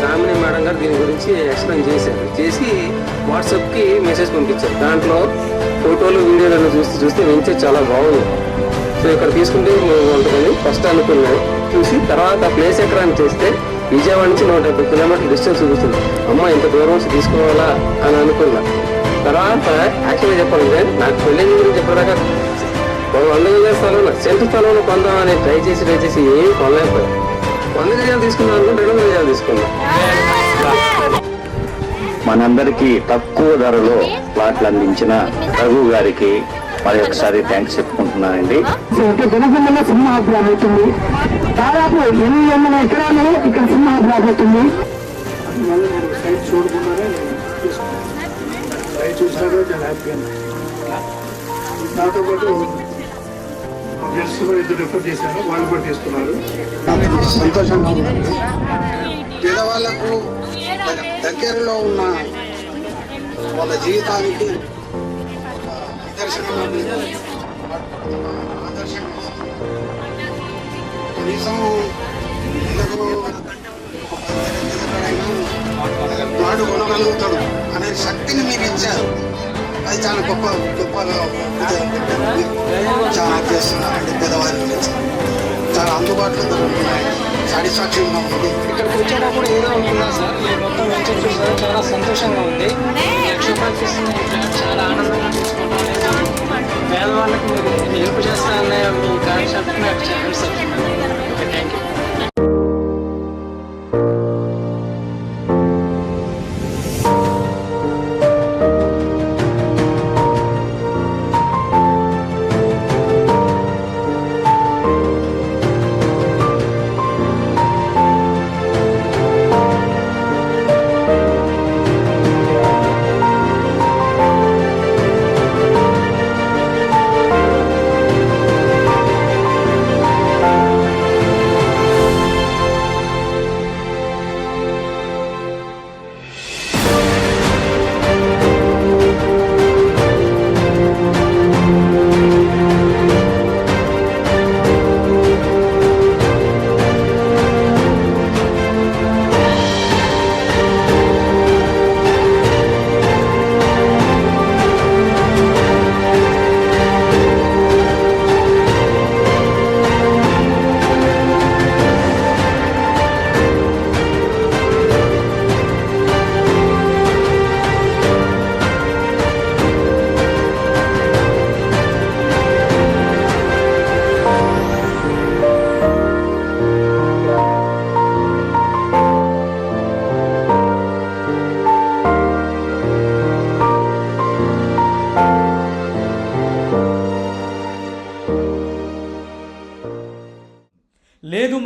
దామిని మేడం గారు దీని గురించి ఎక్స్ప్లెయిన్ చేసి వాట్సాప్కి మెసేజ్ పంపించారు. దాంట్లో ఫోటోలు వీడియోలను చూస్తే వెంచర్ చాలా బాగుంది. సో ఇక్కడ తీసుకుంటే ఉంటుందని ఫస్ట్ అనుకున్నాను. చూసి తర్వాత ప్లేస్ ఎక్కడ అని చేస్తే విజయవాడ నుంచి 150 కిలోమీటర్ల డిస్టెన్స్ చూపిస్తుంది. అమ్మ ఇంత దూరం నుంచి తీసుకోవాలా అని అనుకున్నా. తర్వాత యాక్చువల్గా చెప్పాలంటే నాకు పెళ్లి గురించి చెప్పేదాకా 100 గజాల స్థలంలో సెంటు స్థలంలో కొందామని ట్రై చేసి ఏం కొనలేకపోయాం. 100 గజాలు తీసుకున్నాను, 200 గజాలు తీసుకున్నాం. మనందరికీ తక్కువ ధరలో ప్లాట్లు అందించిన రఘు గారికి మరి ఒకసారి థ్యాంక్స్ చెప్పుకుంటున్నానండి. జనగణన సింహాద్రి అవుతుంది. దాదాపు 800 ఎకరాలు ఇక్కడ సింహాద్రి అవుతుంది. సైట్ చూడకుండానే సైట్ చూసినా చాలా హ్యాపీగా. నాతో పాటు ఫ్రెండ్స్ కూడా 2 రిఫర్ చేశాను, వాళ్ళు కూడా తీసుకున్నారు. సంతోషంగా ఉంది. పేదవాళ్లకు దగ్గరలో ఉన్న వాళ్ళ జీవితానికి నిదర్శనంగా కనీసం వాడు కొనగలుగుతాడు అనే శక్తిని మీరు ఇచ్చారు. అది చాలా గొప్పగా చాలా చేస్తున్నారండి. పేదవారి గురించి చాలా అందుబాటులో దొరుకుతున్నాయి. సాటిస్ఫాక్షన్గా ఉంది. ఇక్కడికి వచ్చేటప్పుడు ఏదో ఉంటుందా సార్, ఈ మొత్తం వెంచర్ చూసారా, చాలా సంతోషంగా ఉంది. ₹1,00,000 చాలా ఆనందంగా తీసుకుంటాం. పేదవాళ్ళకి మీరు హెల్ప్ చేస్తారనే మీ కాన్సెప్ట్ నాకు చెప్పండి సార్. Okay, thank you.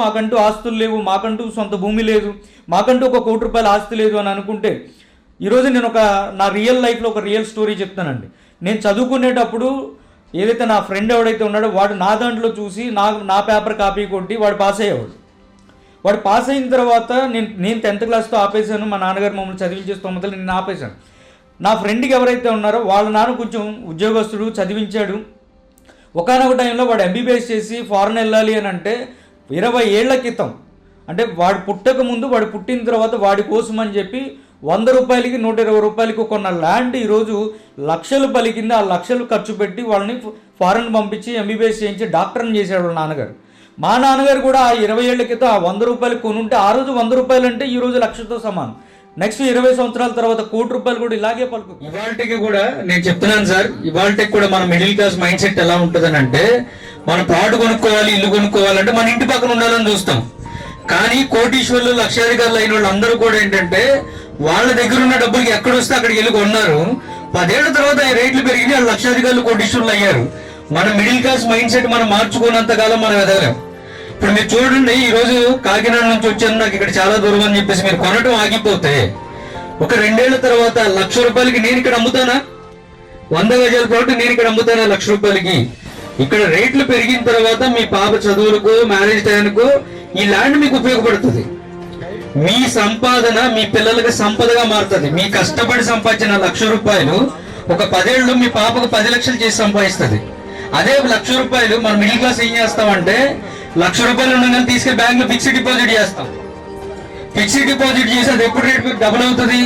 మాకంటూ ఆస్తులు లేవు, మాకంటూ సొంత భూమి లేదు, మాకంటూ ఒక ₹1,00,00,000 ఆస్తి లేదు అని అనుకుంటే, ఈరోజు నేను నా రియల్ లైఫ్లో ఒక రియల్ స్టోరీ చెప్తానండి. నేను చదువుకునేటప్పుడు ఏదైతే నా ఫ్రెండ్ ఎవడైతే ఉన్నాడో వాడు నా దాంట్లో చూసి నా పేపర్ కాపీ కొట్టి వాడు పాస్ అయ్యేవాడు. వాడు పాస్ అయిన తర్వాత నేను 10th క్లాస్తో ఆపేశాను. మా నాన్నగారు మమ్మల్ని చదివించే స్తోమతలు నేను ఆపేశాను. నా ఫ్రెండ్కి ఎవరైతే ఉన్నారో వాళ్ళ నాన్న కొంచెం ఉద్యోగస్తుడు, చదివించాడు. ఒకానొక టైంలో వాడు MBBS చేసి ఫారెన్ వెళ్ళాలి అని అంటే 20 ఏళ్ల క్రితం, అంటే వాడు పుట్టక ముందు, వాడు పుట్టిన తర్వాత వాడి కోసం అని చెప్పి ₹100కి ₹120కి కొన్న ల్యాండ్ ఈరోజు లక్షలు పలికింది. ఆ లక్షలు ఖర్చు పెట్టి వాళ్ళని ఫారెన్ పంపించి MBBS చేయించి డాక్టర్ని చేశాడు వాళ్ళ నాన్నగారు. మా నాన్నగారు కూడా ఆ 20 ఏళ్ల క్రితం ఆ ₹100 కొనుంటే ఆ రోజు ₹100 అంటే ఈ రోజు లక్షతో సమానం. నెక్స్ట్ 20 సంవత్సరాల తర్వాత ₹1,00,00,000 కూడా ఇలాగే పలుకు. ఇవాళకి కూడా నేను చెప్తున్నాను సార్, ఇవాళకి కూడా మన మిడిల్ క్లాస్ మైండ్ సెట్ ఎలా ఉంటుందని అంటే, మన ప్లాట్ కొనుక్కోవాలి, ఇల్లు కొనుక్కోవాలంటే మన ఇంటి పక్కన ఉండాలని చూస్తాం. కానీ కోటీశ్వర్లు, లక్షాధికారులు అయిన వాళ్ళు అందరూ కూడా ఏంటంటే వాళ్ళ దగ్గర ఉన్న డబ్బులకి ఎక్కడొస్తే అక్కడికి వెళ్ళి కొన్నారు. 10 ఏళ్ల తర్వాత ఆ రేట్లు పెరిగి వాళ్ళు లక్షాధికారులు, కోటీశ్వర్లు అయ్యారు. మన మిడిల్ క్లాస్ మైండ్ సెట్ మనం మార్చుకున్నంత కాలం మనం ఎదగలేం. ఇప్పుడు మీరు చూడండి, ఈ రోజు కాకినాడ నుంచి వచ్చాను, నాకు ఇక్కడ చాలా దూరం అని చెప్పేసి మీరు కొనటం ఆగిపోతే ఒక 2 ఏళ్ల తర్వాత ₹1,00,000కి నేను ఇక్కడ అమ్ముతానా? 100 గజాల ప్లాట్ నేను ఇక్కడ అమ్ముతానా ₹1,00,000కి? ఇక్కడ రేట్లు పెరిగిన తర్వాత మీ పాప చదువులకు, మ్యారేజ్ టైంకు ఈ ల్యాండ్ మీకు ఉపయోగపడుతుంది. మీ సంపాదన మీ పిల్లలకి సంపదగా మారుతుంది. మీ కష్టపడి సంపాదించిన ₹1,00,000 ఒక 10 ఏళ్ళు మీ పాపకు 10 లక్షలు చేసి సంపాదిస్తుంది. అదే ₹1,00,000 మన మిడిల్ క్లాస్ ఏం చేస్తామంటే ₹1,00,000 ఉండగానే తీసుకెళ్లి బ్యాంక్ లో ఫిక్స్డ్ డిపాజిట్ చేస్తాం. ఫిక్స్డ్ డిపాజిట్ చేసి అది ఎప్పుడు రేట్ డబుల్ అవుతుంది?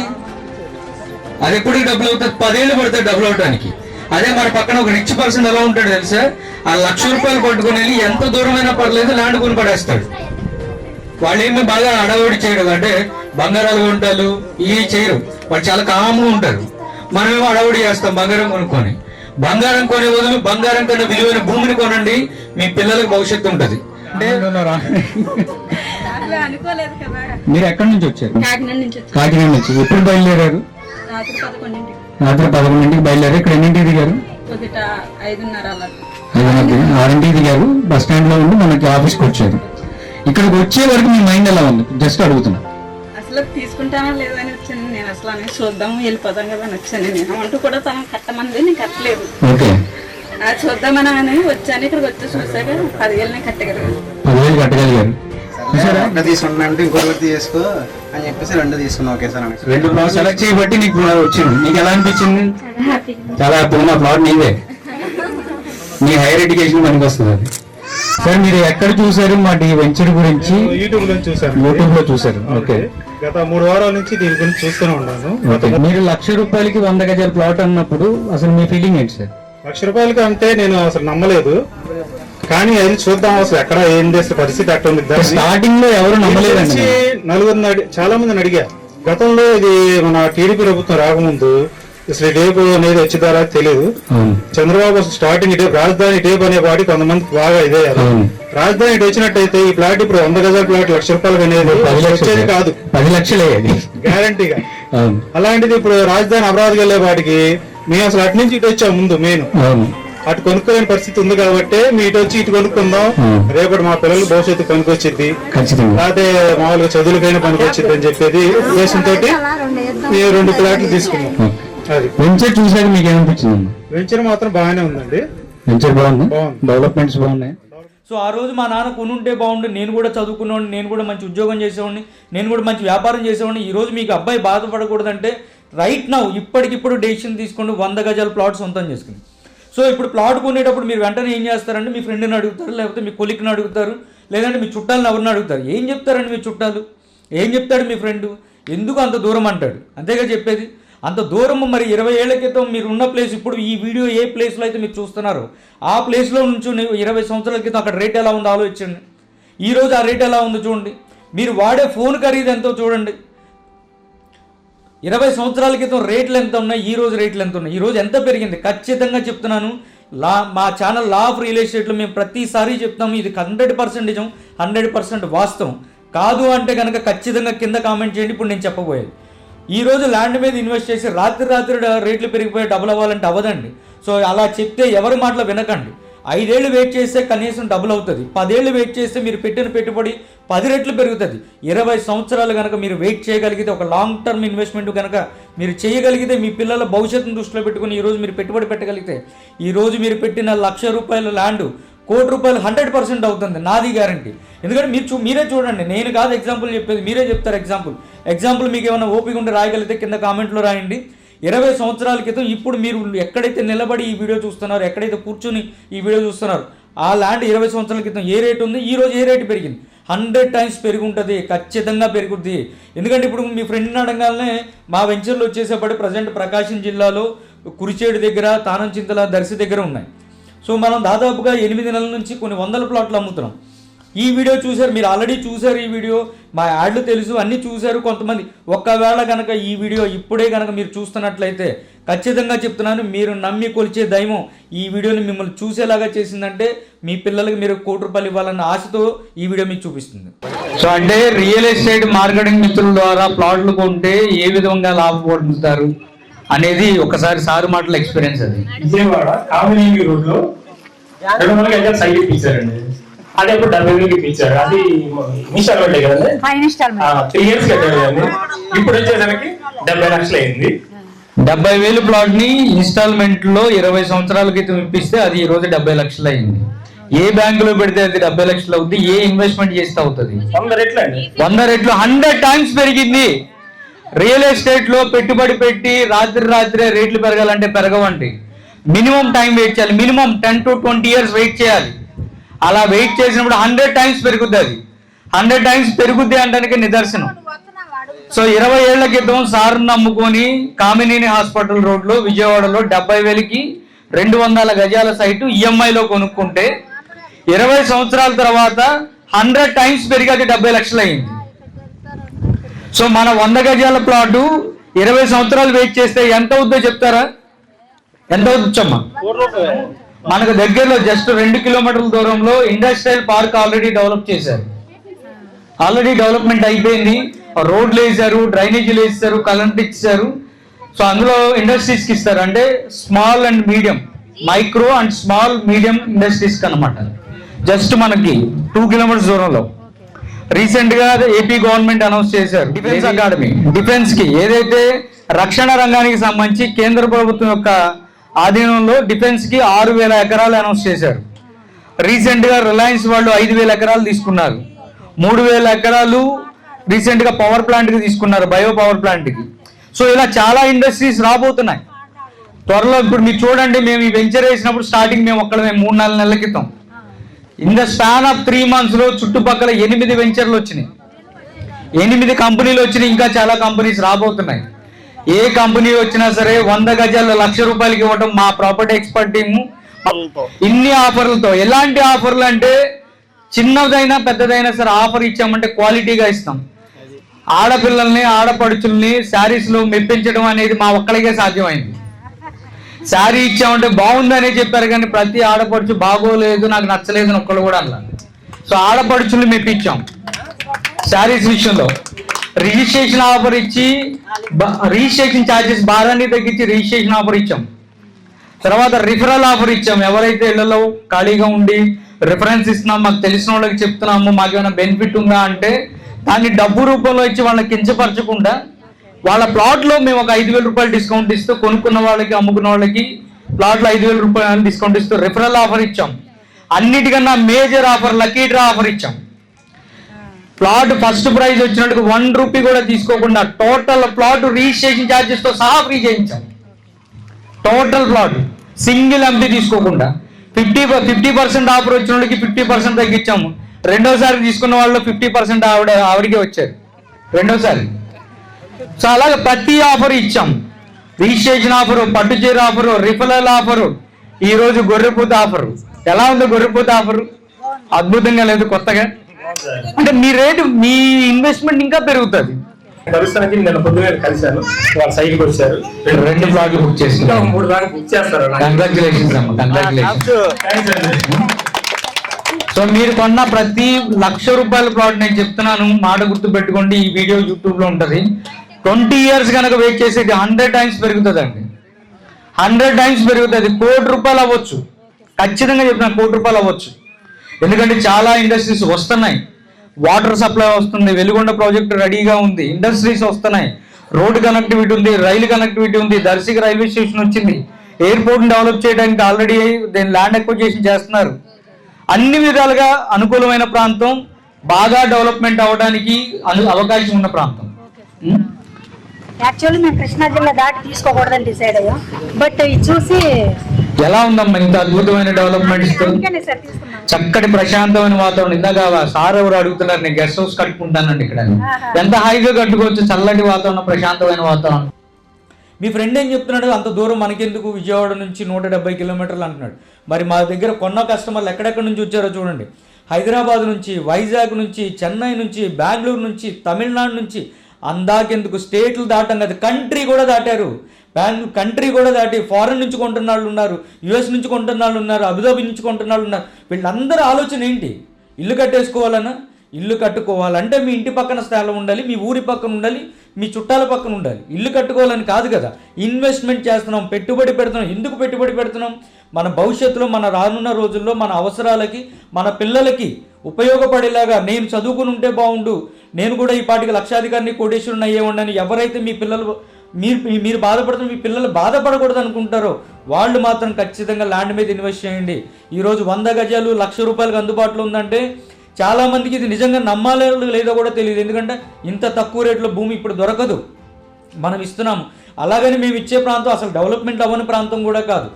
10 ఏళ్ళు పడుతుంది డబుల్ అవడానికి. అదే మన పక్కన ఒక రిచ్ పర్సన్ ఎలా ఉంటాడు తెలుసా? ఆ ₹1,00,000 పట్టుకుని వెళ్ళి ఎంత దూరమైనా పర్లేదు ల్యాండ్ కొని పడేస్తాడు. వాళ్ళు ఏమి బాగా అడవుడి చేయడం అంటే బంగారాలు కొంటారు ఇవి చేయరు, వాళ్ళు చాలా కామ్గా ఉంటారు. మనమేమో అడవుడి చేస్తాం బంగారం కొనుక్కొని. బంగారం కొనే బదులు బంగారం కన్నా విలువైన భూమిని కొనండి, మీ పిల్లలకు భవిష్యత్తు ఉంటుంది. మీరు ఎక్కడి నుంచి వచ్చారు? కాకినాడ నుంచి. ఎప్పుడు బయలుదేరారు? రాత్రి 11ంటికి బయలుదేరారు. ఇక్కడ ఎన్నింటికి దిగారు? 6ంటికి దిగారు. బస్ స్టాండ్ లో ఉండి మనకి ఆఫీస్కి వచ్చారు. ఇక్కడికి వచ్చే వరకు మీ మైండ్ ఎలా ఉంది? జస్ట్ అడుగుతున్నా. అసలు తీసుకుంటానా లేదని వచ్చాను నేను. అసలు అని చూద్దాం వెళ్ళిపోదాం కదా అని వచ్చాను నేను. అంటూ కూడా తను కట్టమంది, నేను కట్టలేదు. చూద్దామని వచ్చాను. ఇక్కడికి వచ్చి చూసాక 10,000 నేను కట్టగలిగాను. 10,000 కట్టగలిగారు. తీసుకుంటే ఇంకొకటి తీసుకో అని చెప్పేసి 2 తీసుకున్నాం ఒకేసారి. 2 ప్లాట్ సెలెక్ట్ చేయబట్టి నీకు వచ్చింది. నీకు ఎలా అనిపించింది? చాలా హ్యాపీగా. ప్లాట్ నీదే, నీ హైయర్ ఎడ్యుకేషన్ పనికి వస్తుంది అది. సార్ మీరు ఎక్కడ చూసారు మా ఈ వెంచర్ గురించి? యూట్యూబ్ లో చూసారు. యూట్యూబ్ లో చూసారు. ఓకే. గత 3 వారాల నుంచి దీని గురించి చూస్తూనే ఉన్నాను. మీరు ₹1,00,000కి 100 గజాల ప్లాట్ అన్నప్పుడు అసలు మీ ఫీలింగ్ ఏంటి సార్? ₹1,00,000 అంటే నేను అసలు నమ్మలేదు. కానీ అది చూద్దాం అసలు ఎక్కడ ఏం చేస్తే పరిస్థితి అట్లా ఉంది. స్టార్టింగ్ లో ఎవరు నమ్మలేదండి. నలుగురు చాలా మందిని అడిగా. గతంలో ఇది మన టీడీపీ ప్రభుత్వం రాకముందు అసలు టేప్ అనేది వచ్చిందా తెలియదు. చంద్రబాబు అసలు స్టార్టింగ్ టేప్, రాజధాని టేప్ అనే వాటి కొంతమంది బాగా ఇదే. రాజధాని ఇటు వచ్చినట్టయితే ఈ ప్లాట్ ఇప్పుడు 100 గజాల ప్లాట్ ₹1,00,000 అనేది వచ్చేది కాదు, 10 లక్షలే గ్యారంటీగా. అలాంటిది ఇప్పుడు రాజధాని అమరావతికి వెళ్ళే వాటికి మేము అసలు అటు నుంచి ఇటు వచ్చాం. ముందు నేను అటు కొనుక్కోలేని పరిస్థితి ఉంది కాబట్టి మీ ఇటు వచ్చి ఇటు కొనుక్కుందాం, రేపటి మా పిల్లలు భవిష్యత్తు పనికొచ్చింది, లేకపోతే మామూలుగా చదువులకైనా పనికొచ్చింది అని చెప్పేది ఉద్దేశంతో 2 ప్లాట్లు తీసుకున్నాం. అది వెంచర్ చూసాక మీకు ఏమనిపించింది? వెంచర్ మాత్రం బాగానే ఉందండి. వెంచర్ బాగుంది, డెవలప్మెంట్స్ బాగున్నాయి. సో ఆ రోజు మా నాన్న కొనుంటే బాగుండు, నేను కూడా చదువుకునేవాడిని, నేను కూడా మంచి ఉద్యోగం చేసేవాడిని, నేను కూడా మంచి వ్యాపారం చేసేవాడిని. ఈరోజు మీకు అబ్బాయి బాధపడకూడదంటే రైట్ నౌ ఇప్పటికిప్పుడు డెసిషన్ తీసుకోండి, 100 గజాల ప్లాట్ సొంతం చేసుకుని. సో ఇప్పుడు ప్లాట్ కొనేటప్పుడు మీరు వెంటనే ఏం చేస్తారంటే మీ ఫ్రెండ్ని అడుగుతారు, లేకపోతే మీ కొలిక్ని అడుగుతారు, లేదంటే మీ చుట్టాలను ఎవరిని అడుగుతారు. ఏం చెప్తారండి మీ చుట్టాలు? ఏం చెప్తాడు మీ ఫ్రెండ్? ఎందుకు అంత దూరం అంటాడు, అంతేగా చెప్పేది. అంత దూరం మరి 20 ఏళ్ల క్రితం మీరు ఉన్న ప్లేస్, ఇప్పుడు ఈ వీడియో ఏ ప్లేస్లో అయితే మీరు చూస్తున్నారో ఆ ప్లేస్లో నుంచి 20 సంవత్సరాల క్రితం అక్కడ రేట్ ఎలా ఉందో ఆలోచించండి. ఈరోజు ఆ రేట్ ఎలా ఉందో చూడండి. మీరు వాడే ఫోన్ ఖరీదు ఎంతో చూడండి. 20 సంవత్సరాల క్రితం రేట్లు ఎంత ఉన్నాయి, ఈ రోజు రేట్లు ఎంత ఉన్నాయి, ఈరోజు ఎంత పెరిగింది. ఖచ్చితంగా చెప్తున్నాను, మా ఛానల్ లా ఆఫ్ రియల్ ఎస్టేట్లో మేము ప్రతిసారి చెప్తాము, ఇది 100% నిజం, 100% వాస్తవం. కాదు అంటే కనుక ఖచ్చితంగా కింద కామెంట్ చేయండి. ఇప్పుడు నేను చెప్పబోయేది, ఈరోజు ల్యాండ్ మీద ఇన్వెస్ట్ చేసి రాత్రి రేట్లు పెరిగిపోయి డబుల్ అవ్వాలంటే అవ్వదండి. సో అలా చెప్తే ఎవరి మాటలు వినకండి. 5 ఏళ్ళు వెయిట్ చేస్తే కనీసం డబుల్ అవుతుంది. 10 ఏళ్ళు వెయిట్ చేస్తే మీరు పెట్టిన పెట్టుబడి 10 రెట్లు పెరుగుతుంది. 20 సంవత్సరాలు కనుక మీరు వెయిట్ చేయగలిగితే, ఒక లాంగ్ టర్మ్ ఇన్వెస్ట్మెంట్ కనుక మీరు చేయగలిగితే, మీ పిల్లల భవిష్యత్తును దృష్టిలో పెట్టుకుని ఈరోజు మీరు పెట్టుబడి పెట్టగలిగితే, ఈరోజు మీరు పెట్టిన ₹1,00,000 ల్యాండ్ ₹1,00,00,000 100% అవుతుంది, నాది గ్యారంటీ. ఎందుకంటే మీరే చూడండి, నేను కాదు ఎగ్జాంపుల్ చెప్పేది, మీరే చెప్తారు ఎగ్జాంపుల్ మీకు ఏమైనా ఓపిక ఉంటే రాయగలిగితే కింద కామెంట్లో రాయండి. 20 సంవత్సరాల క్రితం ఇప్పుడు మీరు ఎక్కడైతే నిలబడి ఈ వీడియో చూస్తున్నారో, ఎక్కడైతే కూర్చుని ఈ వీడియో చూస్తున్నారో, ఆ ల్యాండ్ 20 సంవత్సరాల క్రితం ఏ రేటు ఉంది, ఈ రోజు ఏ రేటు పెరిగింది? 100 టైమ్స్ పెరిగి ఉంటుంది, ఖచ్చితంగా పెరుగుద్ది. ఎందుకంటే ఇప్పుడు మీ ఫ్రెండ్ని అడగానే మా వెంచర్లు వచ్చేసేపటి ప్రజెంట్ ప్రకాశం జిల్లాలో కురిచేడు దగ్గర, తానంచింతల, దర్శి దగ్గర ఉన్నాయి. సో మనం దాదాపుగా 8 నెలల నుంచి కొన్ని వందల ప్లాట్లు అమ్ముతున్నాం. ఈ వీడియో చూశారు, మీరు ఆల్రెడీ చూశారు, ఈ వీడియో మా యాడ్లు తెలుసు, అన్నీ చూశారు కొంతమంది. ఒక్కవేళ కనుక ఈ వీడియో ఇప్పుడే కనుక మీరు చూస్తున్నట్లయితే ఖచ్చితంగా చెప్తున్నాను, మీరు నమ్మి కొలిచే దైవం ఈ వీడియోని మిమ్మల్ని చూసేలాగా చేసిందంటే మీ పిల్లలకి మీరు ₹1,00,00,000 ఇవ్వాలన్న ఆశతో ఈ వీడియో మీకు చూపిస్తుంది. సో అంటే రియల్ ఎస్టేట్ మార్కెటింగ్ మిత్రుల ద్వారా ప్లాట్లు కొంటే ఏ విధంగా లాభపడుతారు అనేది ఒకసారి సార్ మాటల ఎక్స్పీరియన్స్. అది విజయవాడ కామినేని రోడ్ లో 200 గజాల సైట్ ఇప్పించారండి. అది ఇప్పుడు 70,000 ఇప్పించారు. అది ఇన్స్టాల్మెంట్ కదండి, 3 years కట్టారు. ఇప్పుడు వచ్చేసరికి 70 లక్షలు అయింది. 70,000 ప్లాట్ ని ఇన్స్టాల్మెంట్ లో 20 సంవత్సరాల క్రితం ఇప్పిస్తే అది ఈ రోజు 70 లక్షలు అయింది. ఏ బ్యాంకులో పెడితే అది 70 లక్షలు అవుతుంది, ఏ ఇన్వెస్ట్మెంట్ చేస్తే అవుతుంది? 100 రెట్లు అండి, 100 రెట్లు, 100 టైమ్స్ పెరిగింది. రియల్ ఎస్టేట్ లో పెట్టుబడి పెట్టి రాత్రి రేట్లు పెరగాలంటే పెరగవండి. మినిమం టైం వెయిట్ చేయాలి, మినిమం 10 to 20 years వెయిట్ చేయాలి. అలా వెయిట్ చేసినప్పుడు 100 టైమ్స్ పెరుగుద్ది. అది 100 టైమ్స్ పెరుగుద్ది అనడానికి నిదర్శనం. సో 20 ఏళ్ల క్రితం సార్ నమ్ముకొని కామినేని హాస్పిటల్ రోడ్లో విజయవాడలో 70,000కి 200 గజాల సైటు ఈఎంఐలో కొనుక్కుంటే 20 సంవత్సరాల తర్వాత 100 టైమ్స్ పెరిగి అది 70 లక్షలు అయింది. సో మన 100 గజాల ప్లాటు 20 సంవత్సరాలు వెయిట్ చేస్తే ఎంత అవుద్దో చెప్తారా? ఎంత అవుతుందమ్మా? మనకు దగ్గరలో జస్ట్ 2 కిలోమీటర్ల దూరంలో ఇండస్ట్రియల్ పార్క్ ఆల్రెడీ డెవలప్ చేశారు. ఆల్రెడీ డెవలప్మెంట్ అయిపోయింది. రోడ్లు వేసారు, డ్రైనేజీలు వేసారు, కరెంట్ ఇచ్చారు. సో అందులో ఇండస్ట్రీస్కి ఇస్తారు, అంటే small and medium, micro and small medium ఇండస్ట్రీస్కి అనమాట. జస్ట్ మనకి 2 కిలోమీటర్స్ దూరంలో రీసెంట్ గా ఏపీ గవర్నమెంట్ అనౌన్స్ చేశారు డిఫెన్స్ అకాడమీ. డిఫెన్స్ కి ఏదైతే రక్షణ రంగానికి సంబంధించి కేంద్ర ప్రభుత్వం యొక్క ఆధీనంలో డిఫెన్స్ కి 6,000 ఎకరాలు అనౌన్స్ చేశారు. రీసెంట్ గా రిలయన్స్ వాళ్ళు 5,000 ఎకరాలు తీసుకున్నారు. 3,000 ఎకరాలు రీసెంట్ గా పవర్ ప్లాంట్ కి తీసుకున్నారు, బయో పవర్ ప్లాంట్ కి. సో ఇలా చాలా ఇండస్ట్రీస్ రాబోతున్నాయి త్వరలో. ఇప్పుడు మీరు చూడండి, మేము ఈ వెంచర్ వేసినప్పుడు స్టార్టింగ్ మేము 3-4 నెలల క్రితం, in the span of 3 months లో చుట్టుపక్కల 8 వెంచర్లు వచ్చినాయి, 8 కంపెనీలు వచ్చినాయి. ఇంకా చాలా కంపెనీస్ రాబోతున్నాయి. ఏ కంపెనీ వచ్చినా సరే 100 గజాలు ₹1,00,000 ఇవ్వడం మా ప్రాపర్టీ ఎక్స్పర్ట్ టీము. ఇన్ని ఆఫర్లతో, ఎలాంటి ఆఫర్లు అంటే చిన్నదైనా పెద్దదైనా సరే ఆఫర్ ఇచ్చామంటే క్వాలిటీగా ఇస్తాం. ఆడపిల్లల్ని, ఆడపడుచుల్ని శారీస్లో మెప్పించడం అనేది మా ఒక్కడికే సాధ్యమైంది. శారీ ఇచ్చామంటే బాగుందనే చెప్పారు, కానీ ప్రతి ఆడపడుచు బాగోలేదు, నాకు నచ్చలేదు అని ఒక్కళ్ళు కూడా అన్నారు. సో ఆడపడుచుల్ని మెప్పించాం శారీస్ విషయంలో. రిజిస్ట్రేషన్ ఆఫర్ ఇచ్చి, రిజిస్ట్రేషన్ ఛార్జెస్ భారాన్ని తగ్గించి రిజిస్ట్రేషన్ ఆఫర్ ఇచ్చాం. తర్వాత రిఫరల్ ఆఫర్ ఇచ్చాం. ఎవరైతే ఇళ్లలో ఖాళీగా ఉండి రిఫరెన్స్ ఇస్తున్నాం, మాకు తెలిసిన వాళ్ళకి చెప్తున్నాము, మాకు ఏమైనా బెనిఫిట్ ఉందా అంటే దాన్ని డబ్బు రూపంలో ఇచ్చి వాళ్ళని కించపరచకుండా వాళ్ళ ప్లాట్లో మేము ఒక ₹5,000 డిస్కౌంట్ ఇస్తూ, కొనుక్కున్న వాళ్ళకి, అమ్ముకున్న వాళ్ళకి ప్లాట్లో ₹5,000 డిస్కౌంట్ ఇస్తూ రిఫరల్ ఆఫర్ ఇచ్చాం. అన్నిటికన్నా major offer lucky draw offer ఇచ్చాం. ప్లాట్ ఫస్ట్ ప్రైజ్ వచ్చినట్టుకు ₹1 కూడా తీసుకోకుండా టోటల్ ప్లాట్ రిజిస్ట్రేషన్ ఛార్జెస్ తో సహా ఫ్రీ చేయించాం. టోటల్ ప్లాట్ సింగిల్ ఎంపీ తీసుకోకుండా 50% ఆఫర్ వచ్చిన వాళ్ళకి 50% తగ్గించాము. రెండోసారి తీసుకున్న వాళ్ళు 50% ఆవిడకే వచ్చారు రెండోసారి. సో అలాగే ప్రతి ఆఫర్ ఇచ్చాం. రిజిస్ట్రేషన్ ఆఫరు, పట్టుచీర ఆఫరు, రిఫరల్ ఆఫరు, ఈ రోజు గొర్రెపూత ఆఫరు. ఎలా ఉంది గొర్రెపూత ఆఫరు? అద్భుతంగా లేదు, కొత్తగా. అంటే మీ రేటు, మీ ఇన్వెస్ట్మెంట్ ఇంకా పెరుగుతుంది. కలుస్తానికి నేను పొద్దునే కలిశాను, వాళ్ళ సైట్కి వచ్చారు. 2 ప్లాట్లు బుక్ చేస్తున్నారు, 3 ప్లాట్లు బుక్ చేస్తారు. కంగ్రాచులేషన్స్ అమ్మ, కంగ్రాచులేషన్స్. సో మీరు కొన్న ప్రతి ₹1,00,000 ప్లాట్, నేను చెప్తున్నాను, మాట గుర్తు పెట్టుకోండి, ఈ వీడియో యూట్యూబ్ లో ఉంటుంది. 20 years కనుక వెయిట్ చేసేది 100 టైమ్స్ పెరుగుతుంది అండి. 100 టైమ్స్ పెరుగుతుంది. ₹1,00,00,000 అవ్వచ్చు, ఖచ్చితంగా చెప్తున్నాను, ₹1 అవ్వచ్చు. ఎందుకంటే చాలా ఇండస్ట్రీస్ వస్తున్నాయి, వాటర్ సప్లై వస్తుంది, వెలుగొండ ప్రాజెక్టు రెడీగా ఉంది, ఇండస్ట్రీస్ వస్తున్నాయి, రోడ్డు కనెక్టివిటీ ఉంది, రైలు కనెక్టివిటీ ఉంది, దర్శికి రైల్వే స్టేషన్ వచ్చింది, ఎయిర్పోర్ట్ని డెవలప్ చేయడానికి ఆల్రెడీ దీని ల్యాండ్ అక్విజిషన్ చేస్తున్నారు. అన్ని విధాలుగా అనుకూలమైన ప్రాంతం, బాగా డెవలప్మెంట్ అవ్వడానికి అవకాశం ఉన్న ప్రాంతం. యాక్చువల్లీ మేము కృష్ణా జిల్లా దాటి తీసుకోకూడదని డిసైడ్ అయ్యాం. బట్ ఇది చూసి ఎలా ఉందమ్మా ఇంత అద్భుతమైన డెవలప్మెంట్, చక్కటి ప్రశాంతమైన వాతావరణం. ఇందాక సార్ ఎవరు అడుగుతున్నారు, నేను గెస్ట్ హౌస్ కట్టుకుంటానండి ఇక్కడ. ఎంత హాయిగా కట్టుకోవచ్చు, చల్లటి వాతావరణం, ప్రశాంతమైన వాతావరణం. మీ ఫ్రెండ్ ఏం చెప్తున్నాడు, అంత దూరం మనకెందుకు, విజయవాడ నుంచి 170 కిలోమీటర్లు అంటున్నాడు. మరి మా దగ్గర కొన్న కస్టమర్లు ఎక్కడెక్కడి నుంచి వచ్చారో చూడండి. హైదరాబాద్ నుంచి, వైజాగ్ నుంచి, చెన్నై నుంచి, బెంగళూరు నుంచి, తమిళనాడు నుంచి, అందాకెందుకు స్టేట్లు దాటం కదా, కంట్రీ కూడా దాటారు. కంట్రీ కూడా దాటి ఫారెన్ నుంచి కొంటున్న వాళ్ళు ఉన్నారు, యుఎస్ నుంచి కొంటున్న వాళ్ళు ఉన్నారు, అబుదాబి నుంచి కొంటున్న వాళ్ళు ఉన్నారు. వీళ్ళందరూ ఆలోచన ఏంటి, ఇల్లు కట్టేసుకోవాలన్నా, ఇల్లు కట్టుకోవాలంటే మీ ఇంటి పక్కన స్థలం ఉండాలి, మీ ఊరి పక్కన ఉండాలి, మీ చుట్టాల పక్కన ఉండాలి. ఇల్లు కట్టుకోవాలని కాదు కదా, ఇన్వెస్ట్మెంట్ చేస్తున్నాం, పెట్టుబడి పెడుతున్నాం. ఎందుకు పెట్టుబడి పెడుతున్నాం, మన భవిష్యత్తులో, మన రానున్న రోజుల్లో మన అవసరాలకి, మన పిల్లలకి ఉపయోగపడేలాగా. నేను చదువుకుని ఉంటే బాగుండు, నేను కూడా ఈ పాటికి లక్షాధికారిని, కోటేశ్వరుని అయ్యేవాడిని. ఎవరైతే మీ పిల్లలు మీరు బాధపడుతున్న మీ పిల్లలు బాధపడకూడదు అనుకుంటారో వాళ్ళు మాత్రం ఖచ్చితంగా ల్యాండ్ మీద ఇన్వెస్ట్ చేయండి. ఈరోజు 100 గజాలు ₹1,00,000 అందుబాటులో ఉందంటే చాలామందికి ఇది నిజంగా నమ్మాలో లేదో కూడా తెలియదు. ఎందుకంటే ఇంత తక్కువ రేట్లో భూమి ఇప్పుడు దొరకదు, మనం ఇస్తున్నాము. అలాగని మేము ఇచ్చే ప్రాంతం అసలు డెవలప్మెంట్ అవ్వని ప్రాంతం కూడా కాదు,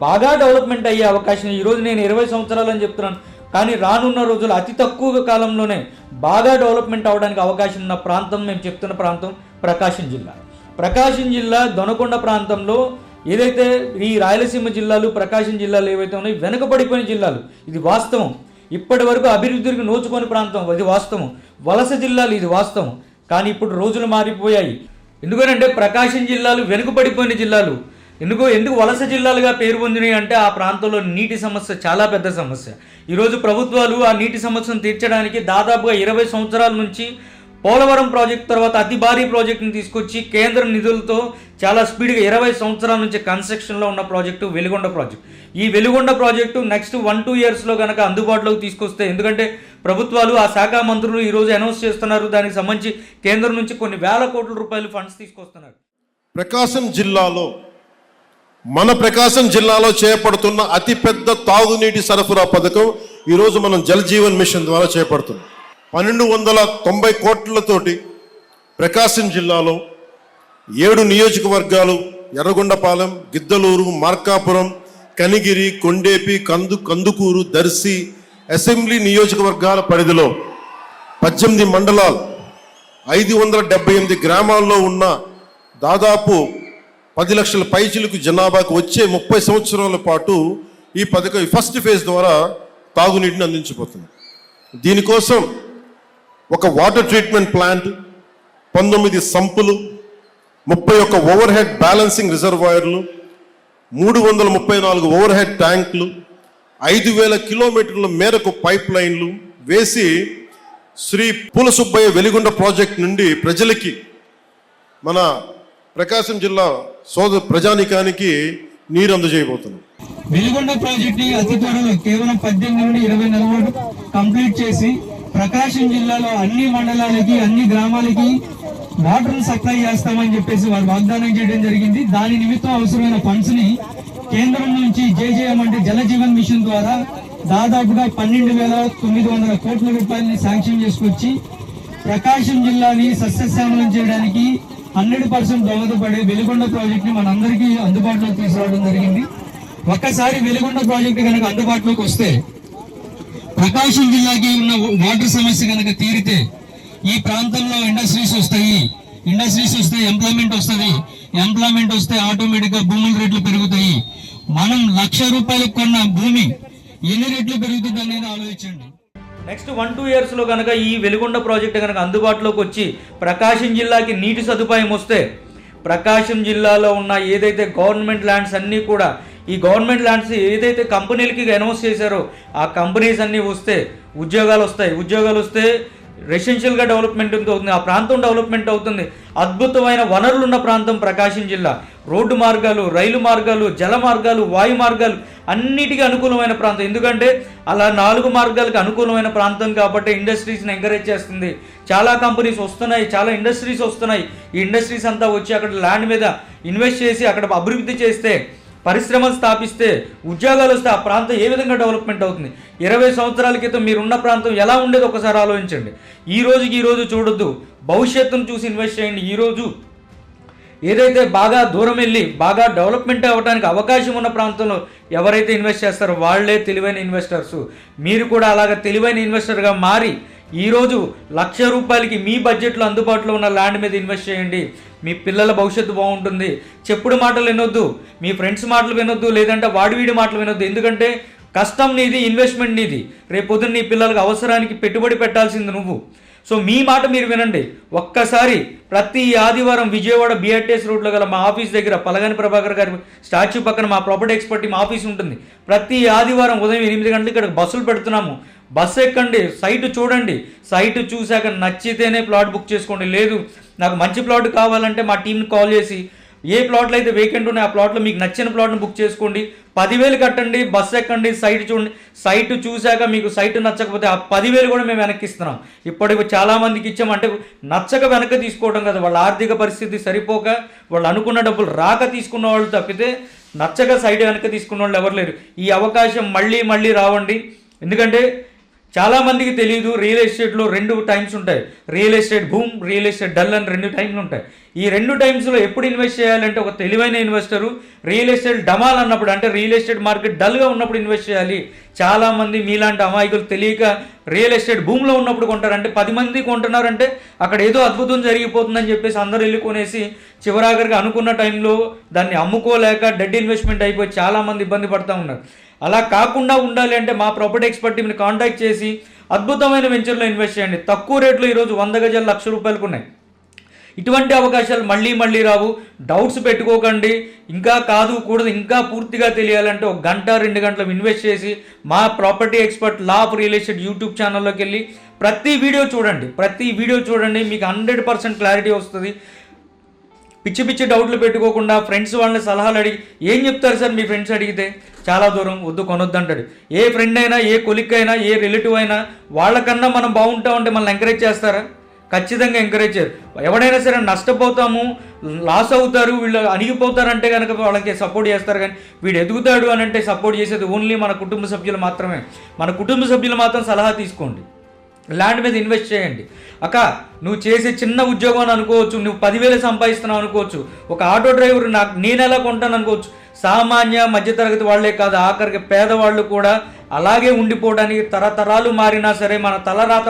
బాగా డెవలప్మెంట్ అయ్యే అవకాశం. ఈరోజు నేను 20 సంవత్సరాలు అని చెప్తున్నాను, కానీ రానున్న రోజులు అతి తక్కువ కాలంలోనే బాగా డెవలప్మెంట్ అవ్వడానికి అవకాశం ఉన్న ప్రాంతం మేము చెప్తున్న ప్రాంతం ప్రకాశం జిల్లా. ప్రకాశం జిల్లా దొనకొండ ప్రాంతంలో ఏదైతే ఈ రాయలసీమ జిల్లాలు, ప్రకాశం జిల్లాలు ఏవైతే ఉన్నాయో వెనుకబడిపోయిన జిల్లాలు, ఇది వాస్తవం. ఇప్పటి వరకు అభివృద్ధికి నోచుకొని ప్రాంతం, ఇది వాస్తవం. వలస జిల్లాలు, ఇది వాస్తవం. కానీ ఇప్పుడు రోజులు మారిపోయాయి. ఎందుకనంటే ప్రకాశం జిల్లాలు వెనుకబడిపోయిన జిల్లాలు. ఎందుకు వలస జిల్లాలుగా పేరు పొందినాయి అంటే ఆ ప్రాంతంలో నీటి సమస్య చాలా పెద్ద సమస్య. ఈరోజు ప్రభుత్వాలు ఆ నీటి సమస్యను తీర్చడానికి దాదాపుగా 20 సంవత్సరాల నుంచి పోలవరం ప్రాజెక్ట్ తర్వాత అతి భారీ ప్రాజెక్టుని తీసుకొచ్చి కేంద్ర నిధులతో చాలా స్పీడ్గా 20 సంవత్సరాల నుంచి కన్స్ట్రక్షన్లో ఉన్న ప్రాజెక్టు వెలుగొండ ప్రాజెక్టు. ఈ వెలుగొండ ప్రాజెక్టు నెక్స్ట్ 1-2 ఇయర్స్లో కనుక అందుబాటులోకి తీసుకొస్తే, ఎందుకంటే ప్రభుత్వాలు ఆ శాఖ మంత్రులు ఈరోజు అనౌన్స్ చేస్తున్నారు, దానికి సంబంధించి కేంద్రం నుంచి కొన్ని వేల కోట్ల రూపాయలు ఫండ్స్ తీసుకొస్తున్నారు. ప్రకాశం జిల్లాలో, మన ప్రకాశం జిల్లాలో చేపడుతున్న అతిపెద్ద తాగునీటి సరఫరా పథకం ఈరోజు మనం జల్ జీవన్ మిషన్ ద్వారా చేపడుతున్నాం. 1290 కోట్లతోటి ప్రకాశం జిల్లాలో 7 నియోజకవర్గాలు, ఎర్రగొండపాలెం, గిద్దలూరు, మార్కాపురం, కనిగిరి, కొండేపి, కందుకూరు, దర్శి అసెంబ్లీ నియోజకవర్గాల పరిధిలో 18 మండలాలు, 578 గ్రామాల్లో ఉన్న దాదాపు 10 లక్షల పైచిలకు జనాభాకు వచ్చే 30 సంవత్సరాల పాటు ఈ పథకం ఫస్ట్ ఫేజ్ ద్వారా తాగునీటిని అందించబోతుంది. దీనికోసం ఒక water treatment plant, 19 సంపులు, 31 over head balancing రిజర్వాయర్లు, 334 ఓవర్ హెడ్ ట్యాంకులు, 5000 కిలోమీటర్ల మేరకు పైప్ లైన్లు వేసి శ్రీ పూల సుబ్బయ్య వెలిగొండ ప్రాజెక్ట్ నుండి ప్రజలకి, మన ప్రకాశం జిల్లా ప్రజానికానికి నీరు అందజేయబోతున్నాం. వెలిగొండ ప్రాజెక్ట్ అతి త్వరలో కేవలం 18 నుండి 20 నెలలు కంప్లీట్ చేసి ప్రకాశం జిల్లాలో అన్ని మండలాలకి, అన్ని గ్రామాలకి వాటర్ సప్లై చేస్తామని చెప్పేసి వారు వాగ్దానం చేయడం జరిగింది. దాని నిమిత్తం అవసరమైన ఫండ్స్ ని కేంద్రం నుంచి జేజేఎం అంటే జల జీవన్ మిషన్ ద్వారా దాదాపుగా 12,900 కోట్ల రూపాయలని శాంక్షన్ చేసుకొచ్చి ప్రకాశం జిల్లాని సస్యశ్యామలం చేయడానికి 100% దోహదపడే వెలిగొండ ప్రాజెక్ట్ ని మనందరికీ అందుబాటులోకి తీసుకురావడం జరిగింది. ఒక్కసారి వెలిగొండ ప్రాజెక్టు కనుక అందుబాటులోకి వస్తే, ప్రకాశం జిల్లాకి ఉన్న వాటర్ సమస్య కనుక తీరితే ఈ ప్రాంతంలో ఇండస్ట్రీస్ వస్తే ఎంప్లాయ్మెంట్ వస్తుంది, ఎంప్లాయ్మెంట్ వస్తే ఆటోమేటిక్ గా భూముల రేట్లు పెరుగుతాయి. మనం ₹1,00,000 కొన్న భూమి ఎన్ని రెట్లు పెరుగుతుంది అనేది ఆలోచించండి. నెక్స్ట్ 1-2 ఇయర్స్లో కనుక ఈ వెలిగొండ ప్రాజెక్ట్ కనుక అందుబాటులోకి వచ్చి ప్రకాశం జిల్లాకి నీటి సదుపాయం వస్తే, ప్రకాశం జిల్లాలో ఉన్న ఏదైతే గవర్నమెంట్ ల్యాండ్స్ అన్నీ కూడా, ఈ గవర్నమెంట్ ల్యాండ్స్ ఏదైతే కంపెనీలకి అనౌన్స్ చేశారో ఆ కంపెనీస్ అన్నీ వస్తే ఉద్యోగాలు వస్తాయి. రెసిడెన్షియల్గా డెవలప్మెంట్ అవుతుంది, ఆ ప్రాంతం డెవలప్మెంట్ అవుతుంది. అద్భుతమైన వనరులు ఉన్న ప్రాంతం ప్రకాశం జిల్లా. రోడ్డు మార్గాలు, రైలు మార్గాలు, జల మార్గాలు, వాయు మార్గాలు అన్నిటికీ అనుకూలమైన ప్రాంతం. ఎందుకంటే అలా 4 మార్గాలకు అనుకూలమైన ప్రాంతం కాబట్టి ఇండస్ట్రీస్ని ఎంకరేజ్ చేస్తుంది. చాలా కంపెనీస్ వస్తున్నాయి, చాలా ఇండస్ట్రీస్ వస్తున్నాయి. ఈ ఇండస్ట్రీస్ అంతా వచ్చి అక్కడ ల్యాండ్ మీద ఇన్వెస్ట్ చేసి అక్కడ అభివృద్ధి చేస్తే, పరిశ్రమలు స్థాపిస్తే, ఉద్యోగాలు వస్తే ఆ ప్రాంతం ఏ విధంగా డెవలప్మెంట్ అవుతుంది. 20 సంవత్సరాల క్రితం మీరున్న ప్రాంతం ఎలా ఉండేది ఒకసారి ఆలోచించండి. ఈ రోజు చూడొద్దు, భవిష్యత్తును చూసి ఇన్వెస్ట్ చేయండి. ఈరోజు ఏదైతే బాగా దూరం వెళ్ళి బాగా డెవలప్మెంట్ అవ్వడానికి అవకాశం ఉన్న ప్రాంతంలో ఎవరైతే ఇన్వెస్ట్ చేస్తారో వాళ్ళే తెలివైన ఇన్వెస్టర్స్. మీరు కూడా అలాగ తెలివైన ఇన్వెస్టర్గా మారి ఈరోజు ₹1,00,000 మీ బడ్జెట్లో అందుబాటులో ఉన్న ల్యాండ్ మీద ఇన్వెస్ట్ చేయండి. మీ పిల్లల భవిష్యత్తు బాగుంటుంది. చెప్పుడు మాటలు వినొద్దు, మీ ఫ్రెండ్స్ మాటలు వినొద్దు, లేదంటే వీడి మాటలు వినొద్దు. ఎందుకంటే కష్టం నీది, ఇన్వెస్ట్మెంట్ నీది. రేపు పొద్దున్న నీ పిల్లలకు అవసరానికి పెట్టుబడి పెట్టాల్సింది నువ్వు. సో మీ మాట మీరు వినండి. ఒక్కసారి ప్రతి ఆదివారం విజయవాడ BRTS రోడ్లో గల మా ఆఫీస్ దగ్గర పలగాని ప్రభాకర్ గారి స్టాచ్యూ పక్కన మా ప్రాపర్టీ ఎక్స్పర్ట్ టీమ్ ఆఫీస్ ఉంటుంది. ప్రతి ఆదివారం ఉదయం 8 గంటలకు ఇక్కడ బస్సులు పెడుతున్నాము. బస్సు ఎక్కండి, సైట్ చూడండి, సైట్ చూశాక నచ్చితేనే ప్లాట్ బుక్ చేసుకోండి. లేదు నాకు మంచి ప్లాట్ కావాలంటే మా టీంని కాల్ చేసి ఏ ప్లాట్లు అయితే వేకెంట్ ఉన్నాయో ఆ ప్లాట్లో మీకు నచ్చిన ప్లాట్ను బుక్ చేసుకోండి. 10,000 కట్టండి, బస్సు ఎక్కండి, సైట్ చూడండి. సైట్ చూశాక మీకు సైట్ నచ్చకపోతే ఆ 10,000 కూడా మేము వెనక్కి ఇస్తున్నాం. ఇప్పటికి చాలామందికి ఇచ్చామంటే నచ్చక వెనక్కి తీసుకోవడం కదా, వాళ్ళ ఆర్థిక పరిస్థితి సరిపోక వాళ్ళు అనుకున్న డబ్బులు రాక తీసుకున్న వాళ్ళు తప్పితే నచ్చక సైట్ వెనక్కి తీసుకున్న వాళ్ళు ఎవరు లేరు. ఈ అవకాశం మళ్ళీ రావండి. ఎందుకంటే చాలామందికి తెలియదు, రియల్ ఎస్టేట్లో 2 టైమ్స్ ఉంటాయి. Real estate boom, real estate dull అని 2 టైమ్లు ఉంటాయి. ఈ 2 టైమ్స్లో ఎప్పుడు ఇన్వెస్ట్ చేయాలంటే ఒక తెలివైన ఇన్వెస్టరు రియల్ ఎస్టేట్ డమాల్ అన్నప్పుడు, అంటే రియల్ ఎస్టేట్ మార్కెట్ డల్గా ఉన్నప్పుడు ఇన్వెస్ట్ చేయాలి. చాలామంది మీలాంటి అమాయకులు తెలియక రియల్ ఎస్టేట్ భూమిలో ఉన్నప్పుడు కొంటారంటే 10 మంది కొంటున్నారంటే అక్కడ ఏదో అద్భుతం జరిగిపోతుందని చెప్పేసి అందరూ వెళ్ళి కొనేసి చివరాఖరికి అనుకున్న టైంలో దాన్ని అమ్ముకోలేక డెడ్ ఇన్వెస్ట్మెంట్ అయిపోయి చాలామంది ఇబ్బంది పడుతూ ఉన్నారు. అలా కాకుండా ఉండాలి అంటే మా ప్రాపర్టీ ఎక్స్పర్ట్ టీమ్ని కాంటాక్ట్ చేసి అద్భుతమైన వెంచర్లో ఇన్వెస్ట్ చేయండి. తక్కువ రేట్లో ఈరోజు 100 గజాలు ₹1,00,000 ఉన్నాయి. ఇటువంటి అవకాశాలు మళ్ళీ రావు. డౌట్స్ పెట్టుకోకండి. ఇంకా కాదు కూడదు, ఇంకా పూర్తిగా తెలియాలంటే 1 గంట 2 గంటలు ఇన్వెస్ట్ చేసి మా property expert law of real estate YouTube ఛానల్లోకి వెళ్ళి ప్రతి వీడియో చూడండి. మీకు 100% క్లారిటీ వస్తుంది. పిచ్చి డౌట్లు పెట్టుకోకుండా ఫ్రెండ్స్ వాళ్ళని సలహాలు అడిగి ఏం చెప్తారు సార్ మీ ఫ్రెండ్స్ అడిగితే? చాలా దూరం వద్దు, కొనొద్దు అంటాడు. ఏ ఫ్రెండ్ అయినా, ఏ కొలిక్ అయినా, ఏ రిలేటివ్ అయినా వాళ్ళకన్నా మనం బాగుంటామంటే మనల్ని ఎంకరేజ్ చేస్తారా? ఖచ్చితంగా ఎంకరేజ్ చేయరు. ఎవడైనా సరే నష్టపోతాము, లాస్ అవుతారు, వీళ్ళు అణిగిపోతారంటే కనుక వాళ్ళకి సపోర్ట్ చేస్తారు. కానీ వీడు ఎదుగుతాడు అని అంటే సపోర్ట్ చేసేది ఓన్లీ మన కుటుంబ సభ్యులు మాత్రమే. మన కుటుంబ సభ్యులు మాత్రం సలహా తీసుకోండి, ల్యాండ్ మీద ఇన్వెస్ట్ చేయండి. అక్క నువ్వు చేసే చిన్న ఉద్యోగం అని అనుకోవచ్చు, నువ్వు 10,000 సంపాదిస్తున్నావు అనుకోవచ్చు, ఒక ఆటో డ్రైవర్ నేను ఎలా కొంటాను అనుకోవచ్చు. సామాన్య మధ్యతరగతి వాళ్లే కాదు, ఆఖరికి పేదవాళ్ళు కూడా అలాగే ఉండిపోవడానికి, తరతరాలు మారినా సరే మన తలరాత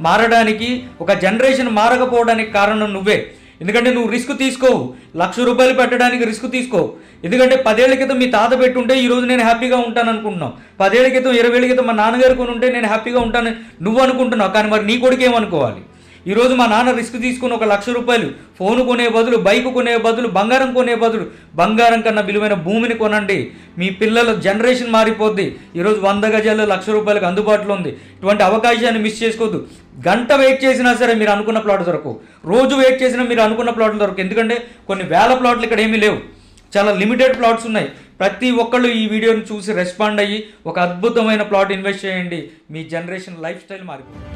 మారడానికి, ఒక జనరేషన్ మారకపోవడానికి కారణం నువ్వే. ఎందుకంటే నువ్వు రిస్క్ తీసుకోవు, ₹1,00,000 పెట్టడానికి రిస్క్ తీసుకోవు. ఎందుకంటే 10 ఏళ్ల క్రితం మీ తాత పెట్టుంటే ఈరోజు నేను హ్యాపీగా ఉంటాను అనుకుంటున్నావు. 10 ఏళ్ల క్రితం 20 ఏళ్ల క్రితం మా నాన్నగారు కొని ఉంటే నేను హ్యాపీగా ఉంటాను నువ్వు అనుకుంటున్నావు. కానీ మరి నీ కొడుకు ఏమనుకోవాలి? ఈరోజు మా నాన్న రిస్క్ తీసుకుని ఒక ₹1,00,000 ఫోన్ కొనే బదులు, బైక్ కొనే బదులు, బంగారం కొనే బదులు బంగారం కన్నా విలువైన భూమిని కొనండి. మీ పిల్లల జనరేషన్ మారిపోద్ది. ఈరోజు 100 గజాలు ₹1,00,000 అందుబాటులో ఉంది. ఇటువంటి అవకాశాన్ని మిస్ చేసుకోవద్దు. గంట వెయిట్ చేసినా సరే మీరు అనుకున్న ప్లాట్ దొరకవు, రోజు వెయిట్ చేసినా మీరు అనుకున్న ప్లాట్లు దొరకవు. ఎందుకంటే కొన్ని వేల ప్లాట్లు ఇక్కడ ఏమీ లేవు, చాలా లిమిటెడ్ ప్లాట్స్ ఉన్నాయి. ప్రతి ఒక్కళ్ళు ఈ వీడియోని చూసి రెస్పాండ్ అయ్యి ఒక అద్భుతమైన ప్లాట్ ఇన్వెస్ట్ చేయండి. మీ జనరేషన్ లైఫ్ స్టైల్ మారిపోతుంది.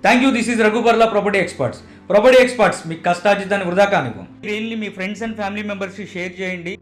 Thank you. This is Raghu Barla, property experts. Property experts మీకు కష్టార్జితాన్ని వృధా కానివ్వం. రియల్లీ మీ ఫ్రెండ్స్ అండ్ ఫ్యామిలీ మెంబర్స్కి షేర్ చేయండి.